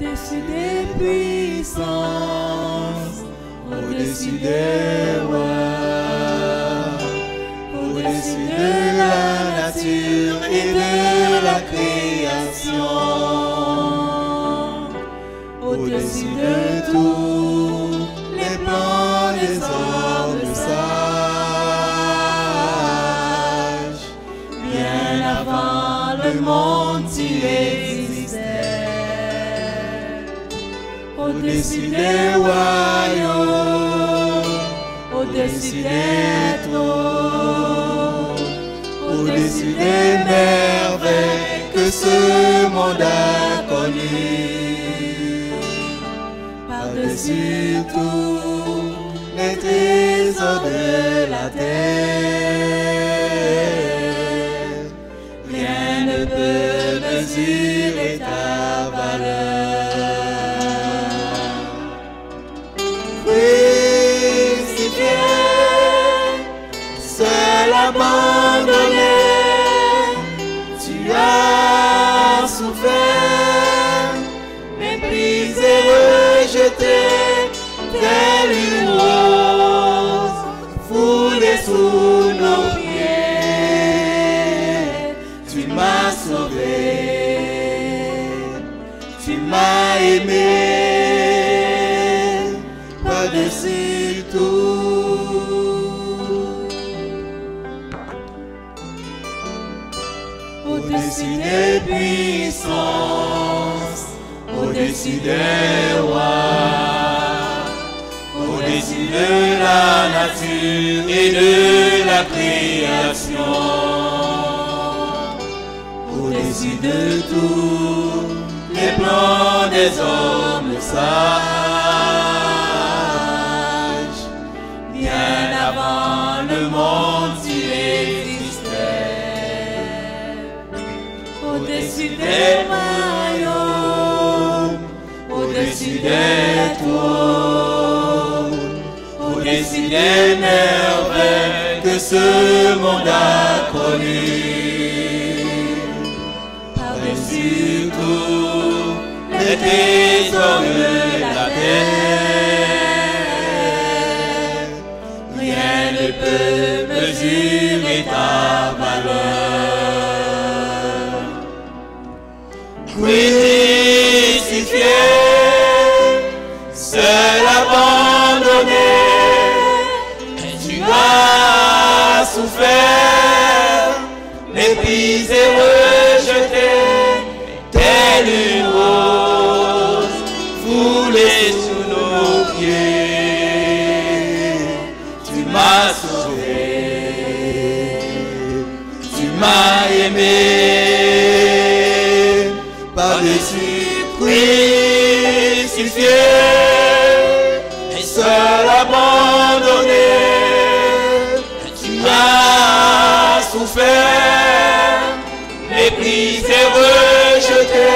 Au-dessus des puissances, au-dessus des rois, au-dessus de la nature et de la création, au-dessus de tous les plans des hommes sages, bien avant le monde tu existais, au-dessus des royaumes, au-dessus des trônes, au-dessus des merveilles que ce monde a connues, par-dessus tous les trésors de la terre, rien ne peut mesurer ta valeur. Crucifié, seul abandonné, tu as souffert, méprisé, rejeté, telle une rose foulée sous nos pieds. Tu m'as sauvé, tu m'as aimé, par-dessus tout. Au-dessus des puissances, au-dessus des rois, au-dessus de la nature et de la création, au-dessus de tous les plans des hommes sages, bien avant le monde tu existais, au-dessus des royaumes, au-dessus des trônes, au-dessus des merveilles que ce monde a connues, par-dessus tous les trésors de la terre, rien ne peut mesurer ta valeur. Crucifié, seul abandonné, tu as souffert, méprisé, rejeté, telle une rose foulée sous nos pieds. Tu m'as sauvé, tu m'as aimé, par-dessus crucifié, seul abandonné, tu as souffert, méprisé, rejeté,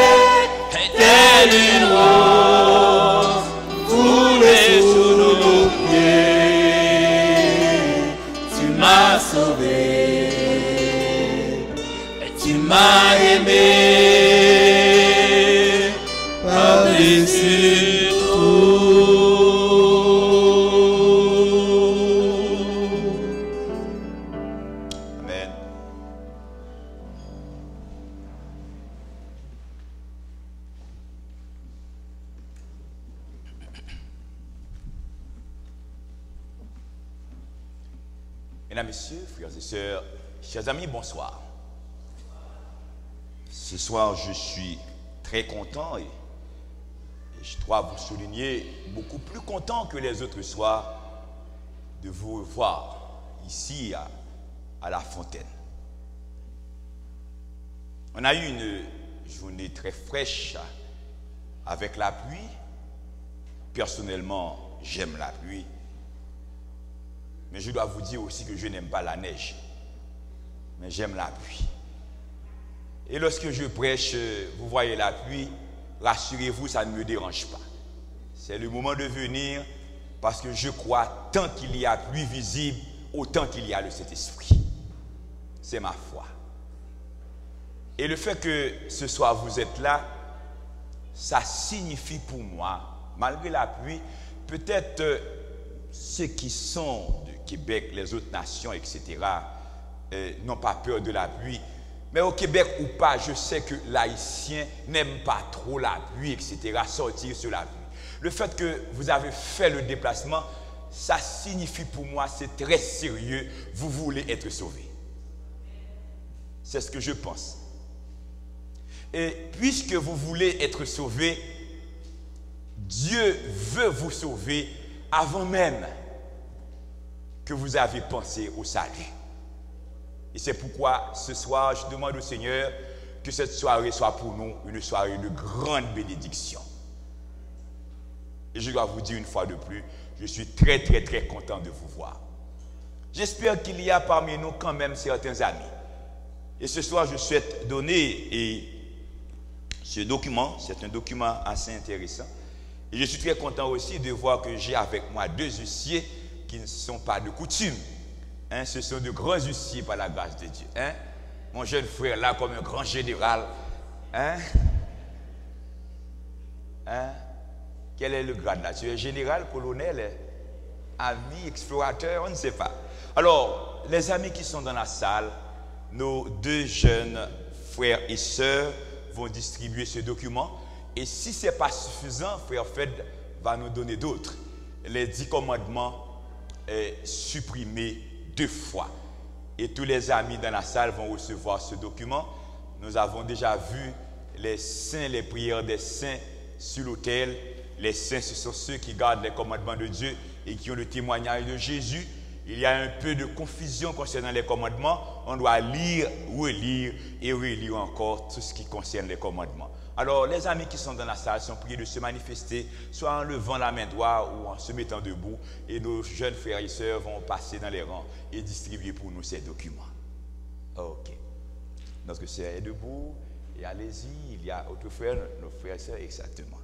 telle une rose foulée sous nos pieds. Tu m'as sauvé, tu m'as aimé, par-dessus tout. Amen. Mesdames, Messieurs, frères et sœurs, chers amis, bonsoir. Ce soir, je suis très content et je dois vous souligner beaucoup plus content que les autres soirs de vous revoir ici à la Fontaine. On a eu une journée très fraîche avec la pluie. Personnellement, j'aime la pluie. Mais je dois vous dire aussi que je n'aime pas la neige. Mais j'aime la pluie. Et lorsque je prêche, vous voyez la pluie, rassurez-vous, ça ne me dérange pas. C'est le moment de venir parce que je crois tant qu'il y a pluie visible, autant qu'il y a le Saint-Esprit. C'est ma foi. Et le fait que ce soir vous êtes là, ça signifie pour moi, malgré la pluie, peut-être ceux qui sont du Québec, les autres nations, etc., n'ont pas peur de la pluie. Mais au Québec ou pas, je sais que l'Haïtien n'aime pas trop la pluie, etc., sortir sur la pluie. Le fait que vous avez fait le déplacement, ça signifie pour moi, c'est très sérieux, vous voulez être sauvé. C'est ce que je pense. Et puisque vous voulez être sauvé, Dieu veut vous sauver avant même que vous avez pensé au salut. Et c'est pourquoi ce soir, je demande au Seigneur que cette soirée soit pour nous une soirée de grande bénédiction. Et je dois vous dire une fois de plus, je suis très, très, très content de vous voir. J'espère qu'il y a parmi nous quand même certains amis. Et ce soir, je souhaite donner ce document, c'est un document assez intéressant. Et je suis très content aussi de voir que j'ai avec moi deux huissiers qui ne sont pas de coutume. Hein, ce sont de grands huissiers par la grâce de Dieu. Hein? Mon jeune frère là comme un grand général. Hein? Hein? Quel est le grade là? Tu es général, colonel, ami, explorateur, on ne sait pas. Alors, les amis qui sont dans la salle, nos deux jeunes frères et sœurs vont distribuer ce document. Et si ce n'est pas suffisant, frère Fed va nous donner d'autres. Les 10 commandements supprimés 2 fois. Et tous les amis dans la salle vont recevoir ce document. Nous avons déjà vu les saints, les prières des saints sur l'autel. Les saints, ce sont ceux qui gardent les commandements de Dieu et qui ont le témoignage de Jésus. Il y a un peu de confusion concernant les commandements. On doit lire, relire et relire encore tout ce qui concerne les commandements. Alors, les amis qui sont dans la salle sont priés de se manifester, soit en levant la main droite ou en se mettant debout. Et nos jeunes frères et sœurs vont passer dans les rangs et distribuer pour nous ces documents. Ok. Notre sœur est debout et allez-y, il y a autres frères, nos frères et sœurs, exactement.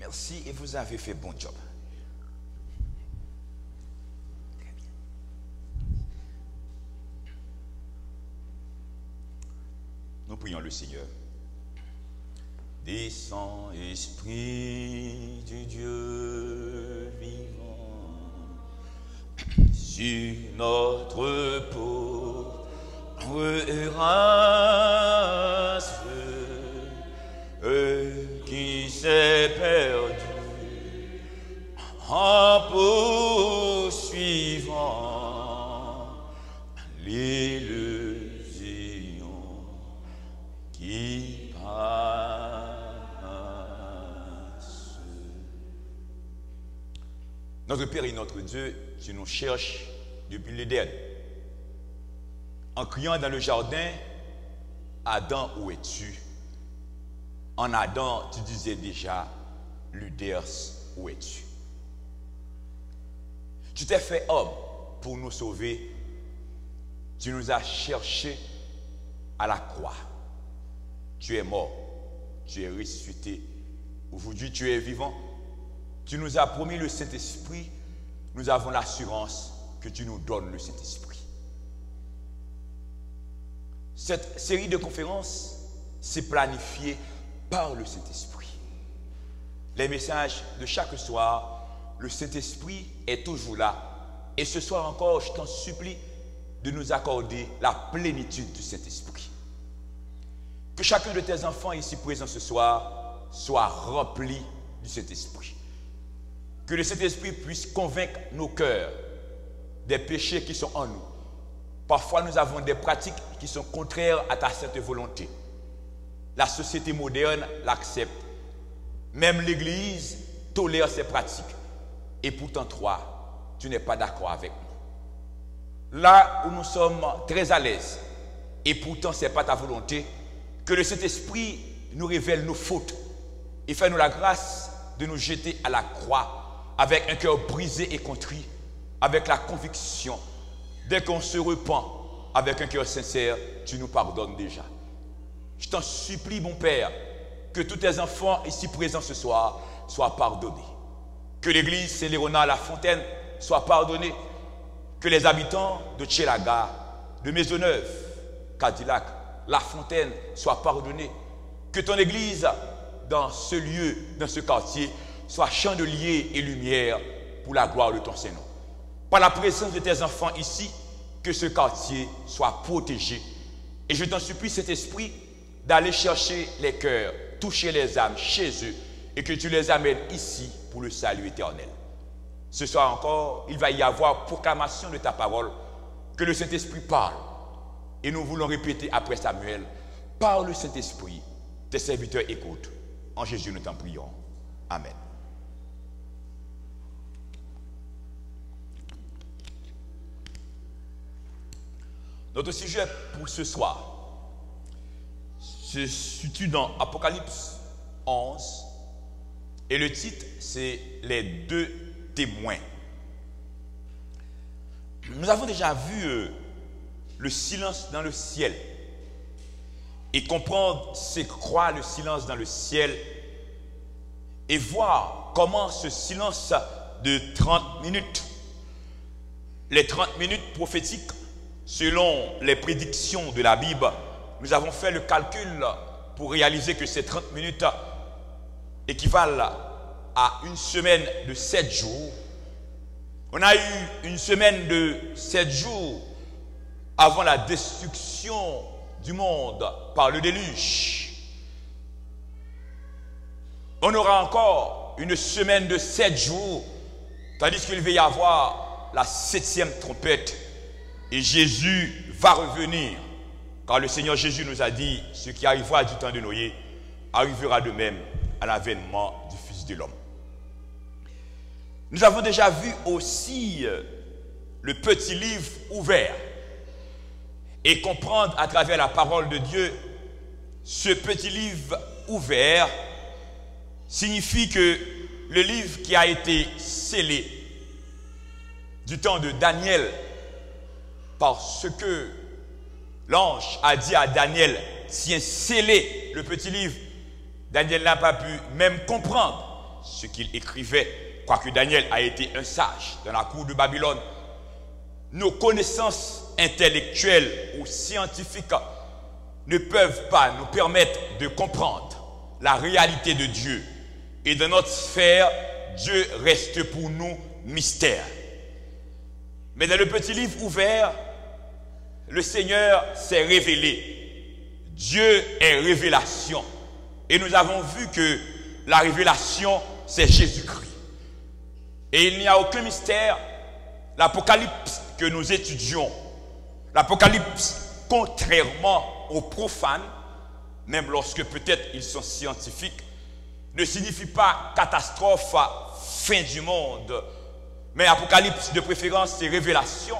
Merci et vous avez fait bon job. Très bien. Nous prions le Seigneur. Descends, Esprit du Dieu vivant, sur notre pauvre race qui s'est perdu en poursuivant l'illusion qui passe. Notre Père et notre Dieu, tu nous cherches depuis l'Éden. En criant dans le jardin, Adam, où es-tu? En Adam, tu disais déjà, Luders, où es-tu? Tu t'es fait homme pour nous sauver. Tu nous as cherchés à la croix. Tu es mort, tu es ressuscité. Aujourd'hui, tu es vivant. Tu nous as promis le Saint-Esprit. Nous avons l'assurance que tu nous donnes le Saint-Esprit. Cette série de conférences s'est planifiée par le Saint-Esprit. Les messages de chaque soir, le Saint-Esprit est toujours là. Et ce soir encore, je t'en supplie de nous accorder la plénitude du Saint-Esprit. Que chacun de tes enfants ici présents ce soir soit rempli du Saint-Esprit. Que le Saint-Esprit puisse convaincre nos cœurs des péchés qui sont en nous. Parfois, nous avons des pratiques qui sont contraires à ta sainte volonté. La société moderne l'accepte. Même l'Église tolère ces pratiques. Et pourtant, toi, tu n'es pas d'accord avec nous. Là où nous sommes très à l'aise, et pourtant ce n'est pas ta volonté, que le Saint-Esprit nous révèle nos fautes et fait nous la grâce de nous jeter à la croix avec un cœur brisé et contrit, avec la conviction, dès qu'on se repent avec un cœur sincère, tu nous pardonnes déjà. Je t'en supplie, mon Père, que tous tes enfants ici présents ce soir soient pardonnés. Que l'église Saint-Léonard-la-Fontaine soit pardonnée. Que les habitants de Tchélaga, de Maisonneuve, Cadillac, La Fontaine soient pardonnés. Que ton église, dans ce lieu, dans ce quartier, soit chandelier et lumière pour la gloire de ton Saint-Nom. Par la présence de tes enfants ici, que ce quartier soit protégé. Et je t'en supplie, cet esprit, d'aller chercher les cœurs, toucher les âmes chez eux, et que tu les amènes ici pour le salut éternel. Ce soir encore, il va y avoir proclamation de ta parole, que le Saint-Esprit parle. Et nous voulons répéter après Samuel, parle Saint-Esprit, tes serviteurs écoutent. En Jésus nous t'en prions. Amen. Notre sujet pour ce soir se situe dans Apocalypse 11 et le titre c'est les deux témoins. Nous avons déjà vu le silence dans le ciel et comprendre c'est quoi le silence dans le ciel et voir comment ce silence de 30 minutes, les 30 minutes prophétiques selon les prédictions de la Bible, nous avons fait le calcul pour réaliser que ces 30 minutes équivalent à une semaine de 7 jours. On a eu une semaine de 7 jours avant la destruction du monde par le déluge. On aura encore une semaine de 7 jours, tandis qu'il va y avoir la 7e trompette. Et Jésus va revenir, car le Seigneur Jésus nous a dit, ce qui arrivera du temps de Noé, arrivera de même à l'avènement du Fils de l'homme. Nous avons déjà vu aussi le petit livre ouvert et comprendre à travers la parole de Dieu, ce petit livre ouvert signifie que le livre qui a été scellé du temps de Daniel, parce que l'ange a dit à Daniel, tiens, scellé le petit livre. Daniel n'a pas pu même comprendre ce qu'il écrivait, quoique Daniel a été un sage dans la cour de Babylone. Nos connaissances intellectuelles ou scientifiques ne peuvent pas nous permettre de comprendre la réalité de Dieu. Et dans notre sphère, Dieu reste pour nous mystère. Mais dans le petit livre ouvert, le Seigneur s'est révélé. Dieu est révélation. Et nous avons vu que la révélation, c'est Jésus-Christ. Et il n'y a aucun mystère. L'Apocalypse que nous étudions, l'Apocalypse, contrairement aux profanes, même lorsque peut-être ils sont scientifiques, ne signifie pas catastrophe, fin du monde. Mais Apocalypse de préférence, c'est révélation.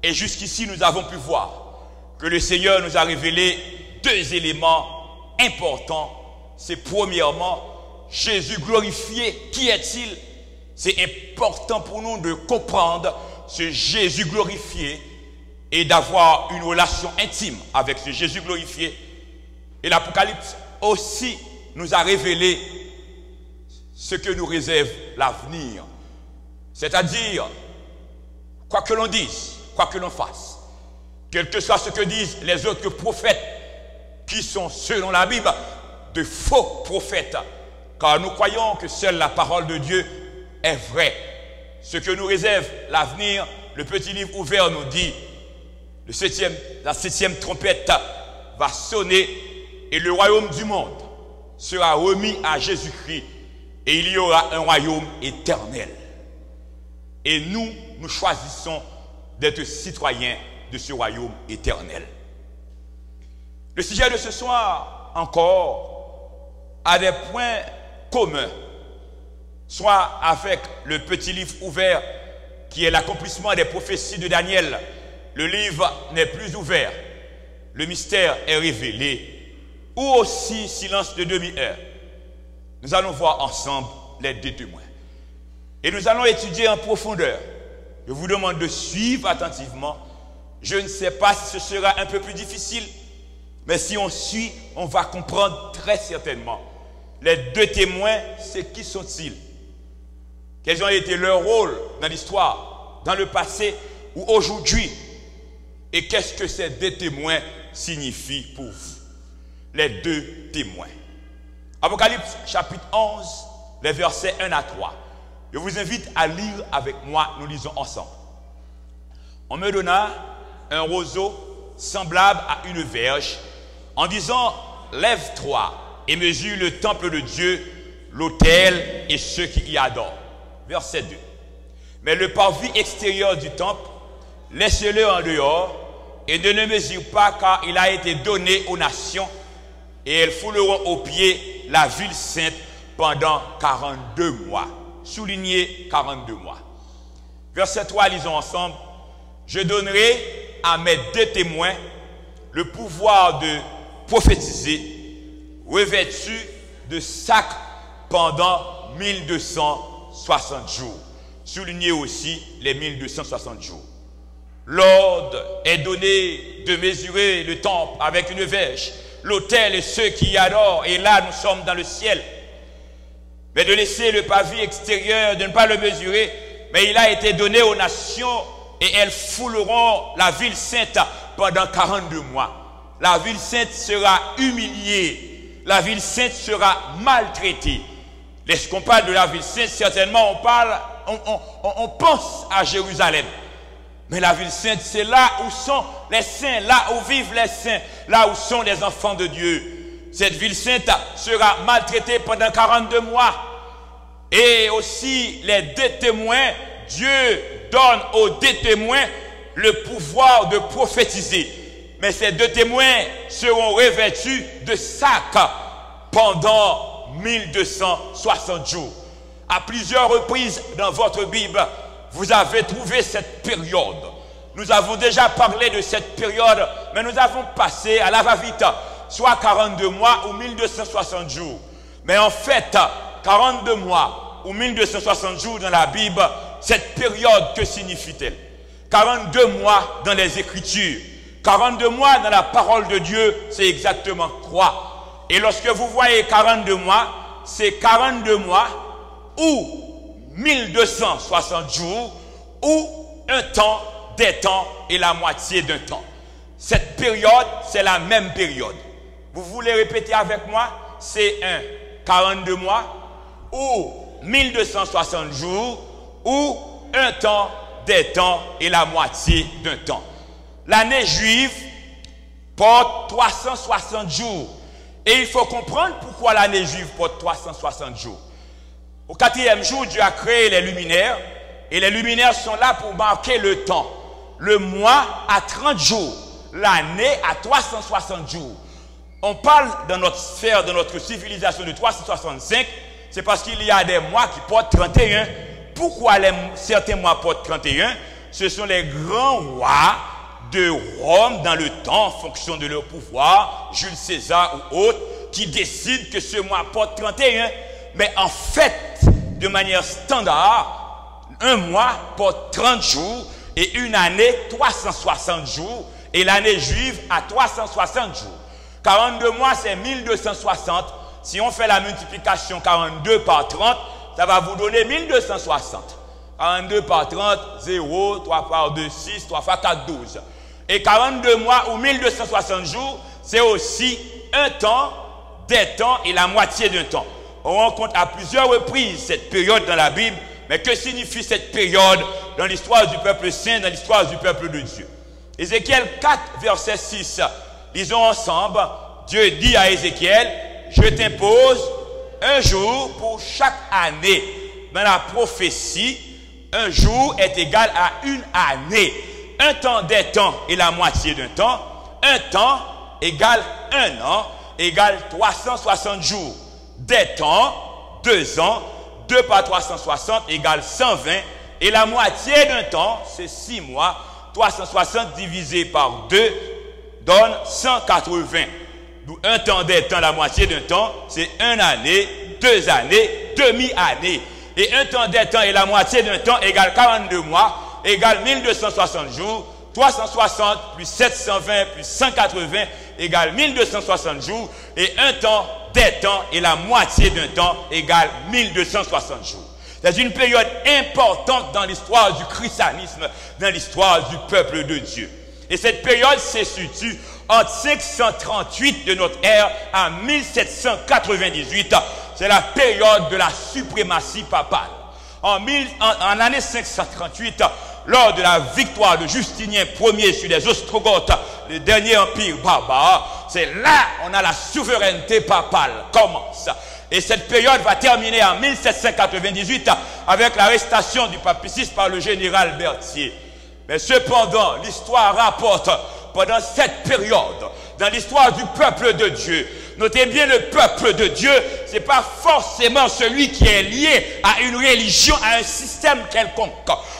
Et jusqu'ici, nous avons pu voir que le Seigneur nous a révélé deux éléments importants. C'est premièrement, Jésus glorifié. Qui est-il? C'est important pour nous de comprendre ce Jésus glorifié et d'avoir une relation intime avec ce Jésus glorifié. Et l'Apocalypse aussi nous a révélé ce que nous réserve l'avenir. C'est-à-dire, quoi que l'on dise, quoi que l'on fasse, quel que soit ce que disent les autres prophètes, qui sont, selon la Bible, de faux prophètes, car nous croyons que seule la parole de Dieu est vraie. Ce que nous réserve l'avenir, le petit livre ouvert nous dit, la 7e trompette va sonner et le royaume du monde sera remis à Jésus-Christ et il y aura un royaume éternel. Et nous choisissons d'être citoyens de ce royaume éternel. Le sujet de ce soir, encore, a des points communs, soit avec le petit livre ouvert, qui est l'accomplissement des prophéties de Daniel. Le livre n'est plus ouvert, le mystère est révélé, ou aussi silence de demi-heure. Nous allons voir ensemble les deux témoins. Et nous allons étudier en profondeur. Je vous demande de suivre attentivement. Je ne sais pas si ce sera un peu plus difficile, mais si on suit, on va comprendre très certainement Les deux témoins, c'est qui sont-ils? Quels ont été leurs rôles dans l'histoire, dans le passé ou aujourd'hui? Et qu'est-ce que ces deux témoins signifient pour vous? Les deux témoins. Apocalypse chapitre 11, les versets 1 à 3. Je vous invite à lire avec moi, nous lisons ensemble. On me donna un roseau semblable à une verge, en disant, lève-toi et mesure le temple de Dieu, l'autel et ceux qui y adorent. Verset 2. Mais le parvis extérieur du temple, laissez-le en dehors et ne le mesure pas, car il a été donné aux nations et elles fouleront aux pieds la ville sainte pendant 42 mois. Soulignez 42 mois. Verset 3, lisons ensemble. Je donnerai à mes deux témoins le pouvoir de prophétiser, revêtus de sacs pendant 1260 jours. Soulignez aussi les 1260 jours. L'ordre est donné de mesurer le temple avec une verge, l'autel et ceux qui y adorent, et là nous sommes dans le ciel. Mais de laisser le parvis extérieur, de ne pas le mesurer, mais il a été donné aux nations et elles fouleront la ville sainte pendant 42 mois. La ville sainte sera humiliée, la ville sainte sera maltraitée. Lorsqu'on parle de la ville sainte, certainement on pense à Jérusalem. Mais la ville sainte, c'est là où sont les saints, là où vivent les saints, là où sont les enfants de Dieu. Cette ville sainte sera maltraitée pendant 42 mois. Et aussi, les deux témoins, Dieu donne aux deux témoins le pouvoir de prophétiser. Mais ces deux témoins seront revêtus de sacs pendant 1260 jours. À plusieurs reprises dans votre Bible, vous avez trouvé cette période. Nous avons déjà parlé de cette période, mais nous avons passé à la va-vite, soit 42 mois ou 1260 jours. Mais en fait, 42 mois ou 1260 jours dans la Bible, cette période, que signifie-t-elle? 42 mois dans les Écritures, 42 mois dans la parole de Dieu, c'est exactement quoi? Et lorsque vous voyez 42 mois, c'est 42 mois ou 1260 jours, ou un temps, des temps et la moitié d'un temps. Cette période, c'est la même période. Vous voulez répéter avec moi? C'est 42 mois, ou 1260 jours, ou un temps, des temps et la moitié d'un temps. L'année juive porte 360 jours. Et il faut comprendre pourquoi l'année juive porte 360 jours. Au 4e jour, Dieu a créé les luminaires. Et les luminaires sont là pour marquer le temps. Le mois à 30 jours. L'année à 360 jours. On parle dans notre sphère, dans notre civilisation de 365. C'est parce qu'il y a des mois qui portent 31. Pourquoi certains mois portent 31? Ce sont les grands rois de Rome dans le temps, en fonction de leur pouvoir, Jules César ou autres, qui décident que ce mois porte 31. Mais en fait, de manière standard, un mois porte 30 jours et une année 360 jours. Et l'année juive a 360 jours. 42 mois, c'est 1260. Si on fait la multiplication 42 par 30, ça va vous donner 1260. 42 par 30, 0, 3 par 2, 6, 3 par 4, 12. Et 42 mois ou 1260 jours, c'est aussi un temps, des temps et la moitié d'un temps. On rencontre à plusieurs reprises cette période dans la Bible, mais que signifie cette période dans l'histoire du peuple saint, dans l'histoire du peuple de Dieu? Ézéchiel 4, verset 6. Lisons ensemble. Dieu dit à Ézéchiel, je t'impose un jour pour chaque année. Dans la prophétie, un jour est égal à une année. Un temps des temps et la moitié d'un temps. Un temps égale un an, égale 360 jours. Des temps, 2 ans, 2 par 360 égale 120. Et la moitié d'un temps, c'est 6 mois. 360 divisé par 2 donne 180. D'où un temps des temps, la moitié d'un temps, c'est 1 année, 2 années, demi-année. Et un temps des temps et la moitié d'un temps égale 42 mois, égale 1260 jours. 360 plus 720 plus 180 égale 1260 jours, et un temps, des temps, et la moitié d'un temps égale 1260 jours. C'est une période importante dans l'histoire du christianisme, dans l'histoire du peuple de Dieu. Et cette période se situe entre 538 de notre ère à 1798. C'est la période de la suprématie papale. En l'année 538, lors de la victoire de Justinien Ier sur les Ostrogoths, le dernier empire barbare, c'est là qu'on a la souveraineté papale commence. Et cette période va terminer en 1798 avec l'arrestation du papicisme par le général Berthier. Mais cependant, l'histoire rapporte, pendant cette période, dans l'histoire du peuple de Dieu, notez bien, le peuple de Dieu, ce n'est pas forcément celui qui est lié à une religion, à un système quelconque.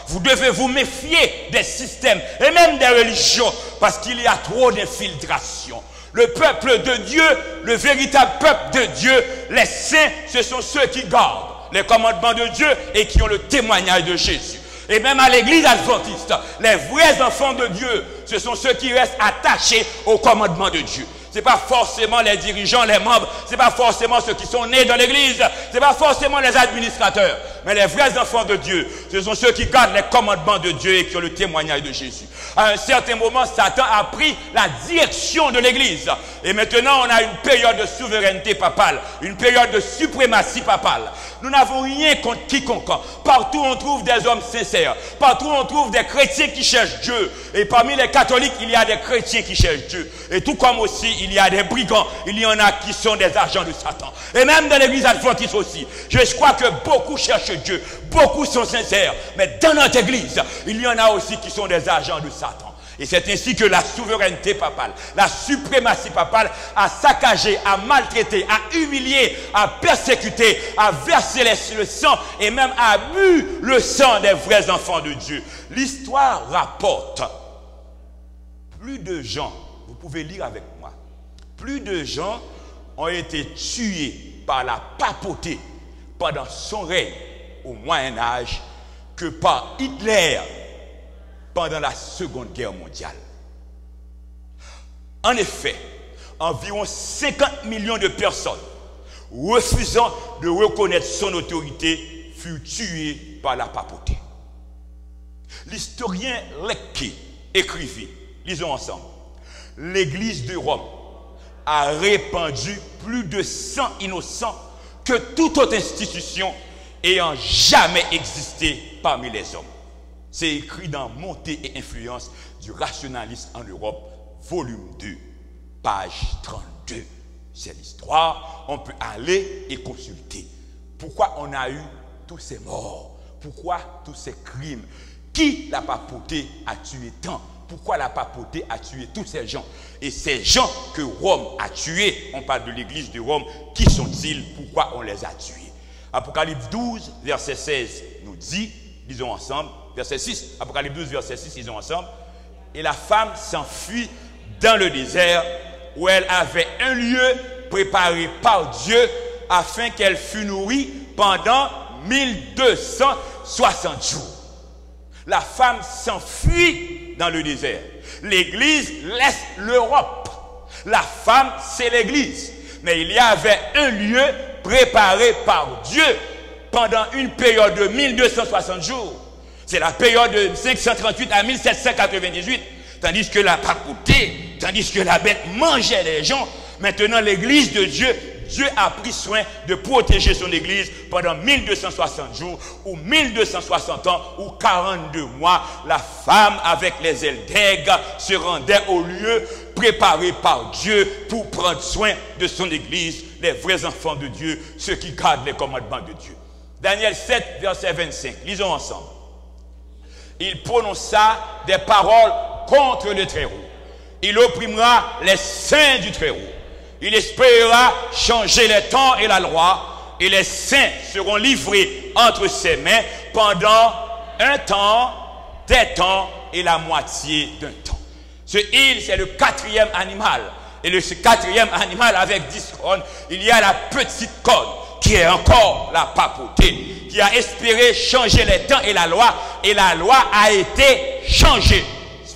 Vous devez vous méfier des systèmes et même des religions parce qu'il y a trop d'infiltration. Le peuple de Dieu, le véritable peuple de Dieu, les saints, ce sont ceux qui gardent les commandements de Dieu et qui ont le témoignage de Jésus. Et même à l'église adventiste, les vrais enfants de Dieu, ce sont ceux qui restent attachés aux commandements de Dieu. Ce n'est pas forcément les dirigeants, les membres, ce n'est pas forcément ceux qui sont nés dans l'église, ce n'est pas forcément les administrateurs, mais les vrais enfants de Dieu, ce sont ceux qui gardent les commandements de Dieu et qui ont le témoignage de Jésus. À un certain moment, Satan a pris la direction de l'église. Et maintenant, on a une période de souveraineté papale, une période de suprématie papale. Nous n'avons rien contre quiconque. Partout, on trouve des hommes sincères. Partout, on trouve des chrétiens qui cherchent Dieu. Et parmi les catholiques, il y a des chrétiens qui cherchent Dieu. Et tout comme aussi, il y a des brigands. Il y en a qui sont des agents de Satan. Et même dans l'église adventiste aussi. Je crois que beaucoup cherchent Dieu. Beaucoup sont sincères. Mais dans notre église, il y en a aussi qui sont des agents de Satan. Et c'est ainsi que la souveraineté papale, la suprématie papale a saccagé, a maltraité, a humilié, a persécuté, a versé le sang et même a bu le sang des vrais enfants de Dieu. L'histoire rapporte plus de gens, vous pouvez lire avec moi, plus de gens ont été tués par la papauté pendant son règne au Moyen-Âge que par Hitler pendant la Seconde Guerre mondiale. En effet, environ 50 millions de personnes refusant de reconnaître son autorité furent tuées par la papauté. L'historien Lecky écrivit, lisons ensemble, l'Église de Rome a répandu plus de sang innocent que toute autre institution ayant jamais existé parmi les hommes. C'est écrit dans Montée et influence du rationalisme en Europe, volume 2, page 32. C'est l'histoire, on peut aller et consulter. Pourquoi on a eu tous ces morts? Pourquoi tous ces crimes? Qui la papauté a tué tant? Pourquoi la papauté a tué tous ces gens? Et ces gens que Rome a tués, on parle de l'église de Rome, qui sont-ils? Pourquoi on les a tués? Apocalypse 12, verset 16 nous dit, lisons ensemble, verset 6, Apocalypse 12, verset 6, lisons ensemble. Et la femme s'enfuit dans le désert où elle avait un lieu préparé par Dieu afin qu'elle fût nourrie pendant 1260 jours. La femme s'enfuit dans le désert. L'Église laisse l'Europe. La femme, c'est l'Église. Mais il y avait un lieu préparé par Dieu pendant une période de 1260 jours. C'est la période de 538 à 1798. Tandis que la papauté, tandis que la bête mangeait les gens, maintenant l'Église de Dieu, Dieu a pris soin de protéger son Église pendant 1260 jours, ou 1260 ans, ou 42 mois. La femme avec les ailes d'aigle se rendait au lieu préparé par Dieu pour prendre soin de son Église, les vrais enfants de Dieu, ceux qui gardent les commandements de Dieu. Daniel 7, verset 25, lisons ensemble. Il prononça des paroles contre le Très-Haut. Il opprimera les saints du Très-Haut. Il espérera changer les temps et la loi, et les saints seront livrés entre ses mains pendant un temps, des temps et la moitié d'un temps. Ce il, c'est le quatrième animal. Et ce quatrième animal avec 10 cornes, il y a la petite corne qui est encore la papauté, qui a espéré changer les temps et la loi a été changée.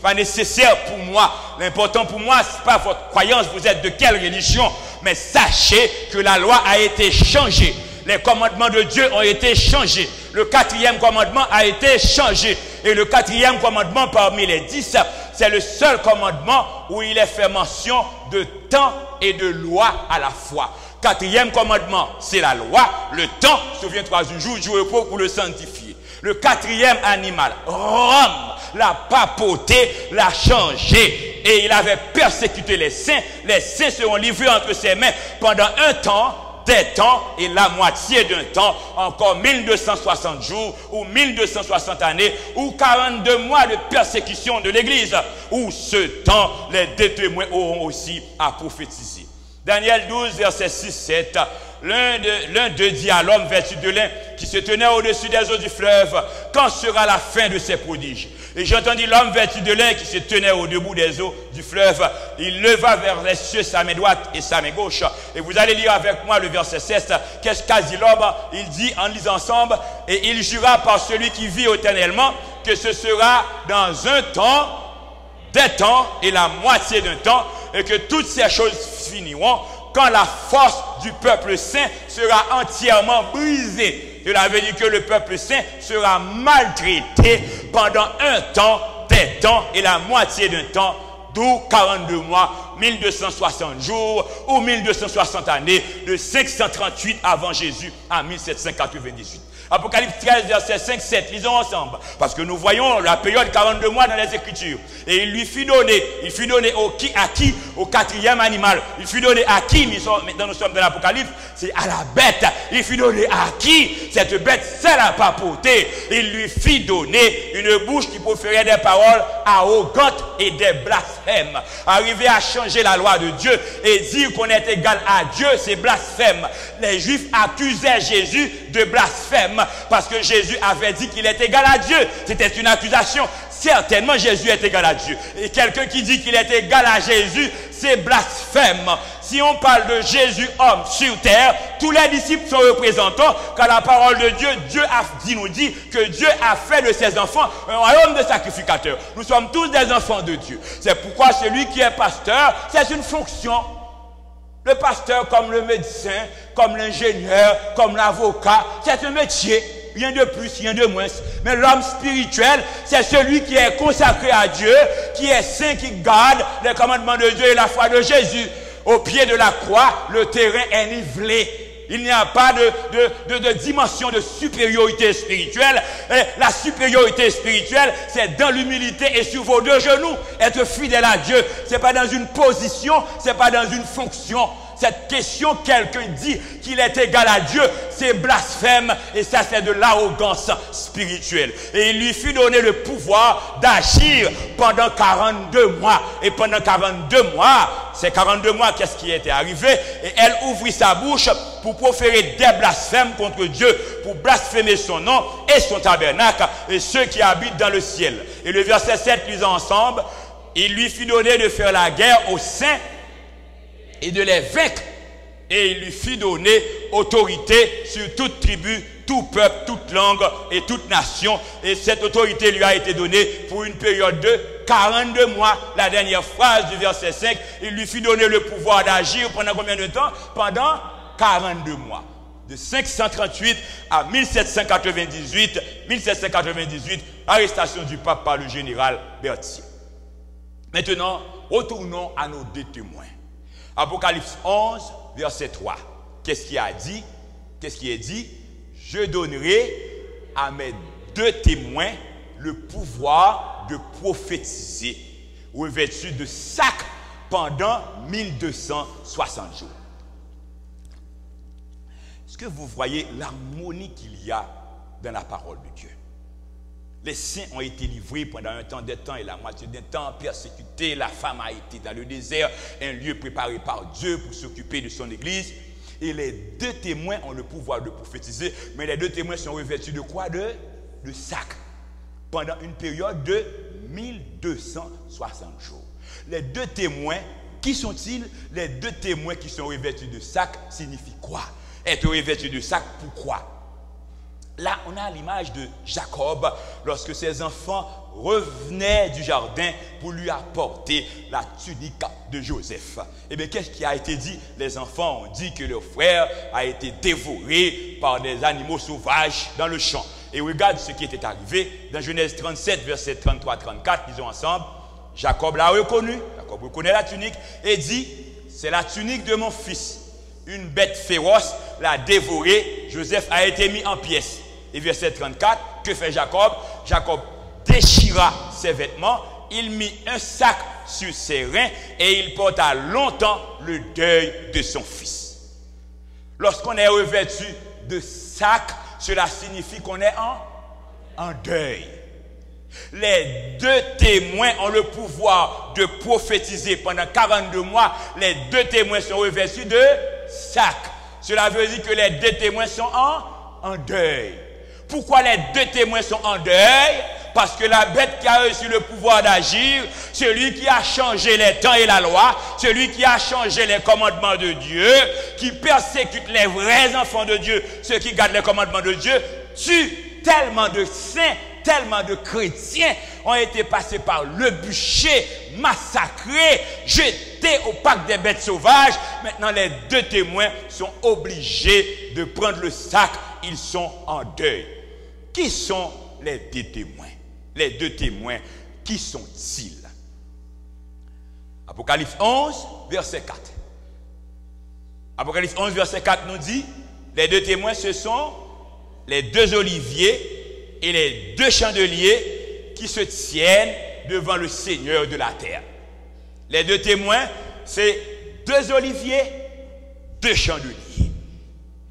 pas nécessaire pour moi. L'important pour moi, ce n'est pas votre croyance, vous êtes de quelle religion. Mais sachez que la loi a été changée. Les commandements de Dieu ont été changés. Le 4e commandement a été changé. Et le 4e commandement parmi les 10, c'est le seul commandement où il est fait mention de temps et de loi à la fois. 4e commandement, c'est la loi. Le temps, souviens-toi du jour du repos pour le sanctifier. Le 4e animal, Rome, l'a papauté, l'a changé. Et il avait persécuté les saints. Les saints seront livrés entre ses mains pendant un temps, des temps et la moitié d'un temps, encore 1260 jours ou 1260 années ou 42 mois de persécution de l'Église, où ce temps, les deux témoins auront aussi à prophétiser. Daniel 12, verset 6-7, l'un d'eux dit à l'homme vêtu de lin qui se tenait au-dessus des eaux du fleuve, quand sera la fin de ces prodiges? Et j'entendis l'homme vêtu de lin qui se tenait au debout des eaux du fleuve. Il leva vers les cieux sa main droite et sa main gauche. Et vous allez lire avec moi le verset 16. Qu'est-ce qu'a dit l'homme? Il dit, en lisant ensemble, et il jura par celui qui vit éternellement que ce sera dans un temps, des temps et la moitié d'un temps, et que toutes ces choses finiront quand la force du peuple saint sera entièrement brisée. Cela veut dire que le peuple saint sera maltraité pendant un temps, des temps et la moitié d'un temps, d'où 42 mois, 1260 jours ou 1260 années, de 538 avant Jésus à 1798. Apocalypse 13, verset 5-7, lisons ensemble. Parce que nous voyons la période 42 mois dans les Écritures. Et il lui fut donné à qui? Au 4e animal. Il fut donné à qui? Maintenant nous sommes dans l'Apocalypse, c'est à la bête. Il fut donné à qui? Cette bête, c'est la papauté. Il lui fit donner une bouche qui proférait des paroles arrogantes et des blasphèmes. Arriver à changer la loi de Dieu et dire qu'on est égal à Dieu, c'est blasphème. Les Juifs accusaient Jésus de blasphème parce que Jésus avait dit qu'il est égal à Dieu. C'était une accusation. Certainement Jésus est égal à Dieu. Et quelqu'un qui dit qu'il est égal à Jésus, c'est blasphème. Si on parle de Jésus homme sur terre, tous les disciples sont représentants, car la parole de Dieu, nous dit que Dieu a fait de ses enfants un royaume de sacrificateurs. Nous sommes tous des enfants de Dieu. C'est pourquoi celui qui est pasteur, c'est une fonction. Le pasteur, comme le médecin, comme l'ingénieur, comme l'avocat, c'est un métier. Rien de plus, rien de moins. Mais l'homme spirituel, c'est celui qui est consacré à Dieu, qui est saint, qui garde les commandements de Dieu et la foi de Jésus. Au pied de la croix, le terrain est nivelé. Il n'y a pas de dimension de supériorité spirituelle. Et la supériorité spirituelle, c'est dans l'humilité et sur vos deux genoux. Être fidèle à Dieu, c'est pas dans une position, c'est pas dans une fonction. Cette question, quelqu'un dit qu'il est égal à Dieu, c'est blasphème et ça c'est de l'arrogance spirituelle. Et il lui fut donné le pouvoir d'agir pendant 42 mois. Et pendant 42 mois, ces 42 mois, qu'est-ce qui était arrivé? Et elle ouvrit sa bouche pour proférer des blasphèmes contre Dieu, pour blasphémer son nom et son tabernacle et ceux qui habitent dans le ciel. Et le verset 7, lisons ensemble, il lui fut donné de faire la guerre aux saints et de les vaincre. Et il lui fit donner autorité sur toute tribu, tout peuple, toute langue et toute nation. Et cette autorité lui a été donnée pour une période de 42 mois. La dernière phrase du verset 5, il lui fit donner le pouvoir d'agir pendant combien de temps? Pendant 42 mois. De 538 à 1798, arrestation du pape par le général Berthier. Maintenant, retournons à nos deux témoins. Apocalypse 11, verset 3. Qu'est-ce qu'il a dit? Qu'est-ce qui est dit? Je donnerai à mes deux témoins le pouvoir de prophétiser, revêtus de sac pendant 1260 jours. Est-ce que vous voyez l'harmonie qu'il y a dans la parole de Dieu? Les saints ont été livrés pendant un temps, des temps et la moitié d'un temps, persécutés. La femme a été dans le désert, un lieu préparé par Dieu pour s'occuper de son église. Et les deux témoins ont le pouvoir de prophétiser, mais les deux témoins sont revêtus de quoi? De sac. Pendant une période de 1260 jours. Les deux témoins, qui sont-ils? Les deux témoins qui sont revêtus de sac signifient quoi? Être revêtus de sac, pourquoi? Là, on a l'image de Jacob lorsque ses enfants revenaient du jardin pour lui apporter la tunique de Joseph. Et bien, qu'est-ce qui a été dit? Les enfants ont dit que leur frère a été dévoré par des animaux sauvages dans le champ. Et regarde ce qui était arrivé dans Genèse 37, versets 33-34, lisons ensemble. Jacob l'a reconnu, Jacob reconnaît la tunique et dit, c'est la tunique de mon fils. Une bête féroce l'a dévoré, Joseph a été mis en pièces. Et verset 34, que fait Jacob? Jacob déchira ses vêtements, il mit un sac sur ses reins et il porta longtemps le deuil de son fils. Lorsqu'on est revêtu de sac, cela signifie qu'on est en deuil. Les deux témoins ont le pouvoir de prophétiser pendant 42 mois. Les deux témoins sont revêtus de sac. Cela veut dire que les deux témoins sont en deuil. Pourquoi les deux témoins sont en deuil? Parce que la bête qui a reçu le pouvoir d'agir, celui qui a changé les temps et la loi, celui qui a changé les commandements de Dieu, qui persécute les vrais enfants de Dieu, ceux qui gardent les commandements de Dieu, tue tellement de saints, tellement de chrétiens ont été passés par le bûcher, massacrés, jetés au parc des bêtes sauvages. Maintenant, les deux témoins sont obligés de prendre le sac. Ils sont en deuil. Qui sont les deux témoins? Les deux témoins, qui sont-ils? Apocalypse 11, verset 4. Apocalypse 11, verset 4 nous dit, les deux témoins, ce sont les deux oliviers et les deux chandeliers qui se tiennent devant le Seigneur de la terre. Les deux témoins, c'est deux oliviers, deux chandeliers.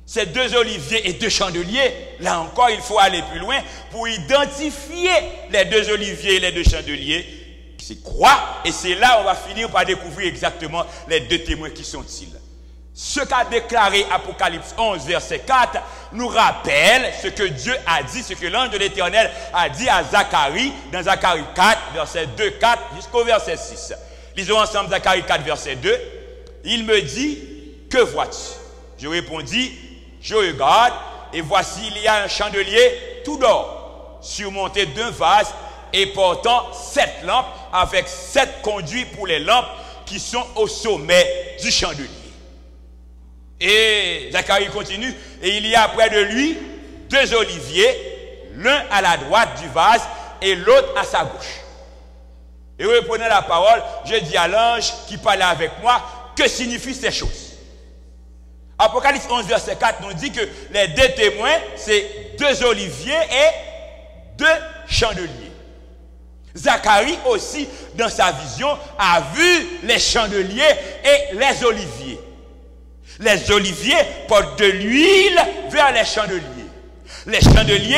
Ces deux oliviers et deux chandeliers, là encore, il faut aller plus loin pour identifier les deux oliviers et les deux chandeliers. C'est quoi? Et c'est là où on va finir par découvrir exactement les deux témoins qui sont-ils. Ce qu'a déclaré Apocalypse 11, verset 4, nous rappelle ce que Dieu a dit, ce que l'ange de l'Éternel a dit à Zacharie, dans Zacharie 4, verset 2, 4, jusqu'au verset 6. Lisons ensemble Zacharie 4, verset 2. Il me dit, que vois-tu? Je répondis, je regarde, et voici, il y a un chandelier tout d'or, surmonté d'un vase, et portant 7 lampes, avec 7 conduits pour les lampes qui sont au sommet du chandelier. Et Zacharie continue, et il y a près de lui 2 oliviers, l'un à la droite du vase, et l'autre à sa gauche. Et reprenant la parole, je dis à l'ange qui parlait avec moi, que signifient ces choses? Apocalypse 11, verset 4 nous dit que les deux témoins, c'est 2 oliviers et 2 chandeliers. Zacharie aussi, dans sa vision, a vu les chandeliers et les oliviers. Les oliviers portent de l'huile vers les chandeliers. Les chandeliers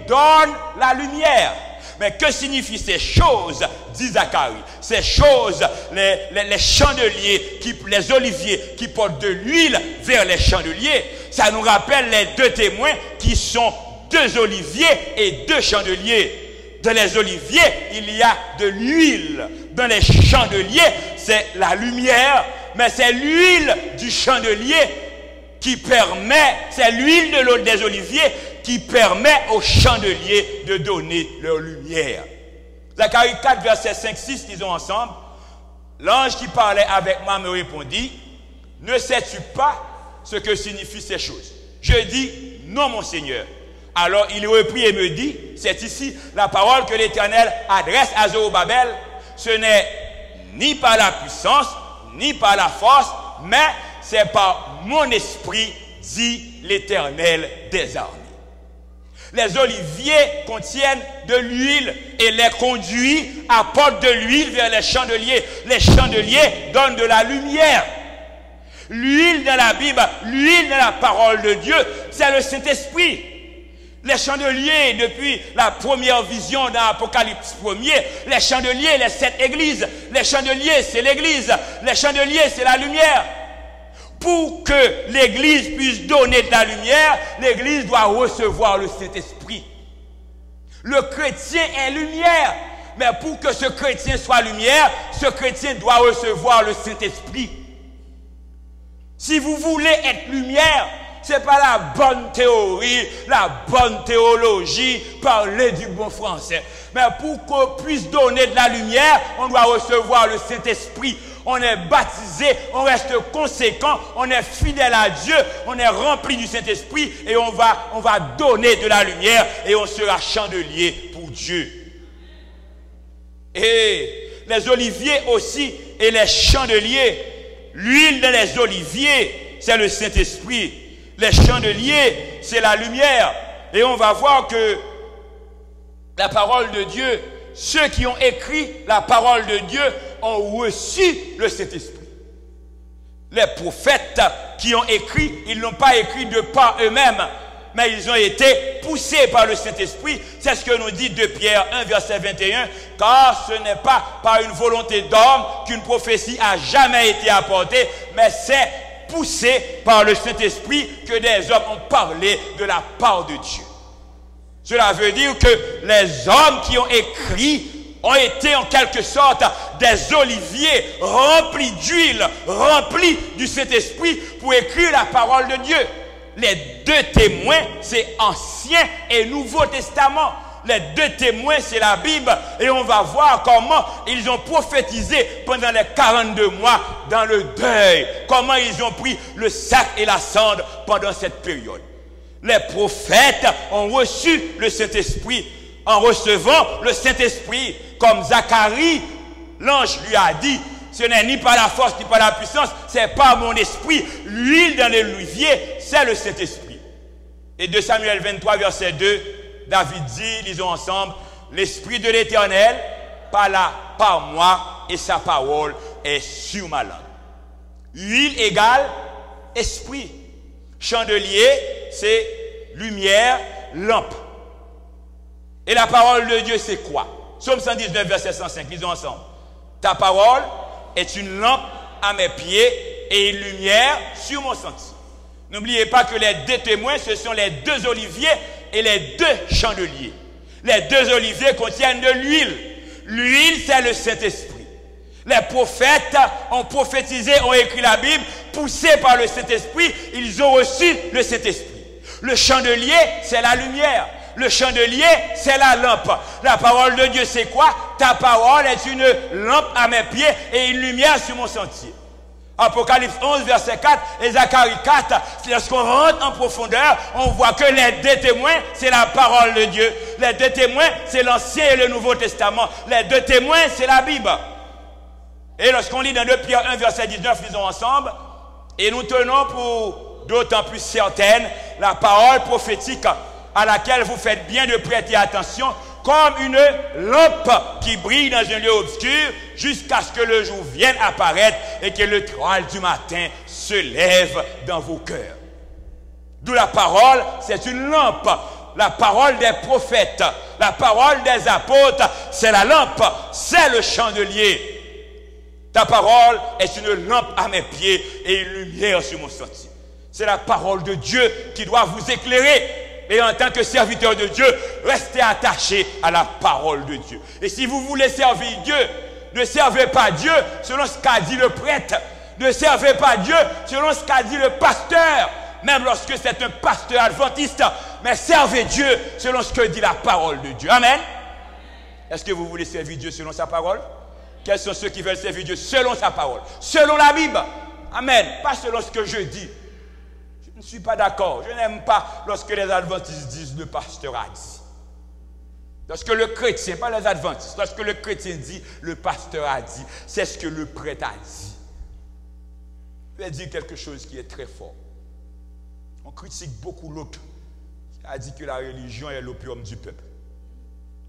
donnent la lumière. Mais que signifient ces choses, dit Zacharie? Ces choses, les chandeliers, les oliviers qui portent de l'huile vers les chandeliers, ça nous rappelle les deux témoins qui sont 2 oliviers et 2 chandeliers. Dans les oliviers, il y a de l'huile. Dans les chandeliers, c'est la lumière, mais c'est l'huile du chandelier qui permet, c'est l'huile de l'eau des oliviers qui permet aux chandeliers de donner leur lumière. Zacharie 4, verset 5-6, lisons ensemble. L'ange qui parlait avec moi me répondit, ne sais-tu pas ce que signifient ces choses? Je dis, non mon Seigneur. Alors il reprit et me dit, c'est ici la parole que l'Éternel adresse à Zorobabel. Ce n'est ni par la puissance, ni par la force, mais c'est par mon esprit, dit l'Éternel des armées. Les oliviers contiennent de l'huile et les conduits apportent de l'huile vers les chandeliers. Les chandeliers donnent de la lumière. L'huile dans la Bible, l'huile dans la parole de Dieu, c'est le Saint-Esprit. Les chandeliers, depuis la première vision dans l'Apocalypse 1er, les chandeliers, les 7 églises. Les chandeliers, c'est l'église. Les chandeliers, c'est la lumière. Pour que l'église puisse donner de la lumière, l'église doit recevoir le Saint-Esprit. Le chrétien est lumière. Mais pour que ce chrétien soit lumière, ce chrétien doit recevoir le Saint-Esprit. Si vous voulez être lumière, Ce n'est pas la bonne théorie, la bonne théologie, parler du bon français. Mais pour qu'on puisse donner de la lumière, on doit recevoir le Saint-Esprit. On est baptisé, on reste conséquent, on est fidèle à Dieu, on est rempli du Saint-Esprit et on va donner de la lumière et on sera chandelier pour Dieu. Et les oliviers aussi et les chandeliers, l'huile dans les oliviers, c'est le Saint-Esprit. Les chandeliers, c'est la lumière. Et on va voir que la parole de Dieu, ceux qui ont écrit la parole de Dieu ont reçu le Saint-Esprit. Les prophètes qui ont écrit, ils n'ont pas écrit de par eux-mêmes, mais ils ont été poussés par le Saint-Esprit. C'est ce que nous dit 2 Pierre 1, verset 21, car ce n'est pas par une volonté d'homme qu'une prophétie a jamais été apportée, mais c'est poussé par le Saint-Esprit que des hommes ont parlé de la part de Dieu. Cela veut dire que les hommes qui ont écrit ont été en quelque sorte des oliviers remplis d'huile, remplis du Saint-Esprit pour écrire la parole de Dieu. Les deux témoins, c'est Ancien et Nouveau Testament. Les deux témoins, c'est la Bible. Et on va voir comment ils ont prophétisé pendant les 42 mois dans le deuil. Comment ils ont pris le sac et la cendre pendant cette période. Les prophètes ont reçu le Saint-Esprit. En recevant le Saint-Esprit, comme Zacharie, l'ange lui a dit, ce n'est ni par la force ni par la puissance, c'est par mon esprit. L'huile dans l'olivier, c'est le Saint-Esprit. Et 2 Samuel 23, verset 2, David dit, lisons ensemble, l'Esprit de l'Éternel parla par moi et sa parole est sur ma langue. Huile égale esprit. Chandelier, c'est lumière, lampe. Et la parole de Dieu, c'est quoi? Psaume 119, verset 105, lisons ensemble. Ta parole est une lampe à mes pieds et une lumière sur mon sentier. N'oubliez pas que les deux témoins, ce sont les deux oliviers et les deux chandeliers. Les deux oliviers contiennent de l'huile. L'huile, c'est le Saint-Esprit. Les prophètes ont prophétisé, ont écrit la Bible, poussés par le Saint-Esprit, ils ont reçu le Saint-Esprit. Le chandelier, c'est la lumière. Le chandelier, c'est la lampe. La parole de Dieu, c'est quoi? Ta parole est une lampe à mes pieds et une lumière sur mon sentier. Apocalypse 11, verset 4 et Zacharie 4, lorsqu'on rentre en profondeur, on voit que les deux témoins, c'est la parole de Dieu. Les deux témoins, c'est l'Ancien et le Nouveau Testament. Les deux témoins, c'est la Bible. Et lorsqu'on lit dans 2 Pierre 1, verset 19, lisons ensemble, et nous tenons pour d'autant plus certaine la parole prophétique à laquelle vous faites bien de prêter attention, comme une lampe qui brille dans un lieu obscur jusqu'à ce que le jour vienne apparaître et que le l'étoile du matin se lève dans vos cœurs. D'où la parole, c'est une lampe. La parole des prophètes, la parole des apôtres, c'est la lampe, c'est le chandelier. Ta parole est une lampe à mes pieds et une lumière sur mon sentier. C'est la parole de Dieu qui doit vous éclairer. Et en tant que serviteur de Dieu, restez attaché à la parole de Dieu. Et si vous voulez servir Dieu, ne servez pas Dieu selon ce qu'a dit le prêtre. Ne servez pas Dieu selon ce qu'a dit le pasteur, même lorsque c'est un pasteur adventiste. Mais servez Dieu selon ce que dit la parole de Dieu. Amen. Est-ce que vous voulez servir Dieu selon sa parole? Quels sont ceux qui veulent servir Dieu selon sa parole? Selon la Bible. Amen. Pas selon ce que je dis. Je ne suis pas d'accord. Je n'aime pas lorsque les adventistes disent le pasteur a dit. Lorsque le chrétien, pas les adventistes, lorsque le chrétien dit le pasteur a dit, c'est ce que le prêtre a dit. Je vais dire quelque chose qui est très fort. On critique beaucoup l'autre qui a dit que la religion est l'opium du peuple.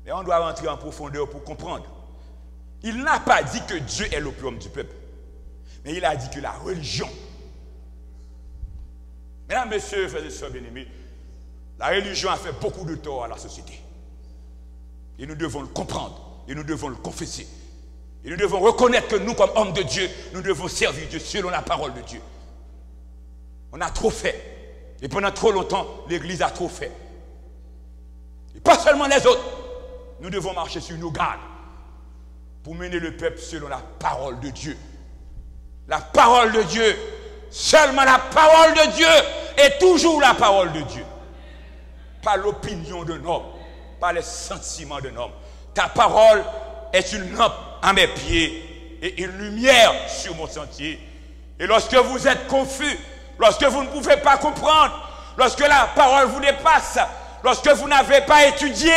Mais on doit rentrer en profondeur pour comprendre. Il n'a pas dit que Dieu est l'opium du peuple. Mais il a dit que la religion. Mesdames, messieurs, frères et sœurs bien-aimés, la religion a fait beaucoup de tort à la société. Et nous devons le comprendre. Et nous devons le confesser. Et nous devons reconnaître que nous, comme hommes de Dieu, nous devons servir Dieu selon la parole de Dieu. On a trop fait. Et pendant trop longtemps, l'Église a trop fait. Et pas seulement les autres. Nous devons marcher sur nos gardes pour mener le peuple selon la parole de Dieu. La parole de Dieu. Seulement la parole de Dieu est toujours la parole de Dieu. Pas l'opinion d'un homme, pas les sentiments d'un homme. Ta parole est une lampe à mes pieds et une lumière sur mon sentier. Et lorsque vous êtes confus, lorsque vous ne pouvez pas comprendre, lorsque la parole vous dépasse, lorsque vous n'avez pas étudié,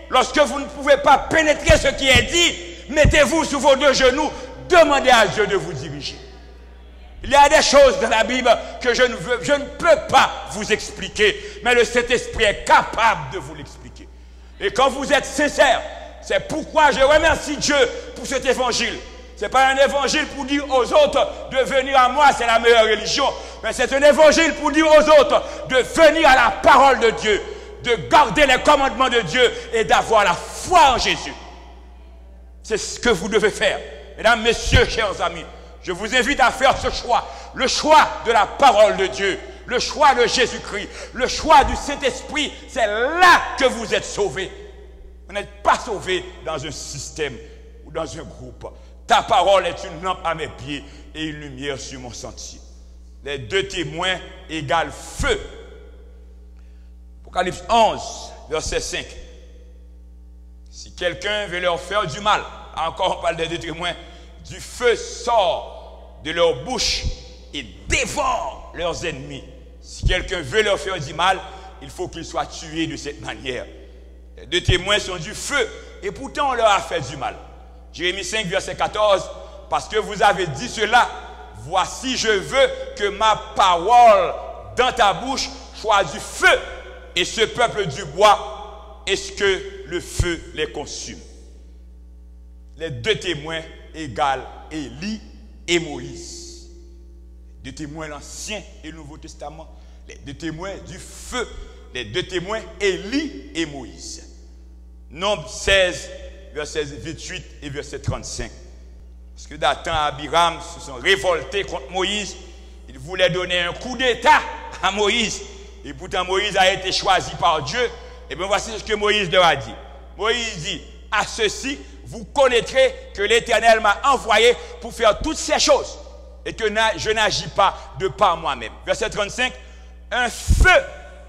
lorsque vous ne pouvez pas pénétrer ce qui est dit, mettez-vous sur vos deux genoux, demandez à Dieu de vous diriger. Il y a des choses dans la Bible que je ne peux pas vous expliquer, mais le Saint-Esprit est capable de vous l'expliquer. Et quand vous êtes sincère, c'est pourquoi je remercie Dieu pour cet évangile. Ce n'est pas un évangile pour dire aux autres de venir à moi, c'est la meilleure religion. Mais c'est un évangile pour dire aux autres de venir à la parole de Dieu, de garder les commandements de Dieu et d'avoir la foi en Jésus. C'est ce que vous devez faire. Mesdames, messieurs, chers amis, je vous invite à faire ce choix. Le choix de la parole de Dieu, le choix de Jésus-Christ, le choix du Saint-Esprit. C'est là que vous êtes sauvés. Vous n'êtes pas sauvés dans un système ou dans un groupe. Ta parole est une lampe à mes pieds et une lumière sur mon sentier. Les deux témoins égale feu. Apocalypse 11, verset 5. Si quelqu'un veut leur faire du mal, encore on parle des deux témoins, du feu sort de leur bouche et dévore leurs ennemis. Si quelqu'un veut leur faire du mal, il faut qu'ils soient tués de cette manière. Les deux témoins sont du feu et pourtant on leur a fait du mal. Jérémie 5, verset 14, parce que vous avez dit cela, voici je veux que ma parole dans ta bouche soit du feu et ce peuple du bois, est-ce que le feu les consume? Les deux témoins égale Élie et Moïse. Les deux témoins de l'Ancien et le Nouveau Testament. Les deux témoins du feu. Les deux témoins Élie et Moïse. Nombre 16, verset 28 et verset 35. Parce que Dathan et Abiram se sont révoltés contre Moïse. Ils voulaient donner un coup d'état à Moïse. Et pourtant Moïse a été choisi par Dieu. Et bien voici ce que Moïse leur a dit. Moïse dit, à ceci, vous connaîtrez que l'Éternel m'a envoyé pour faire toutes ces choses et que je n'agis pas de par moi-même. Verset 35, un feu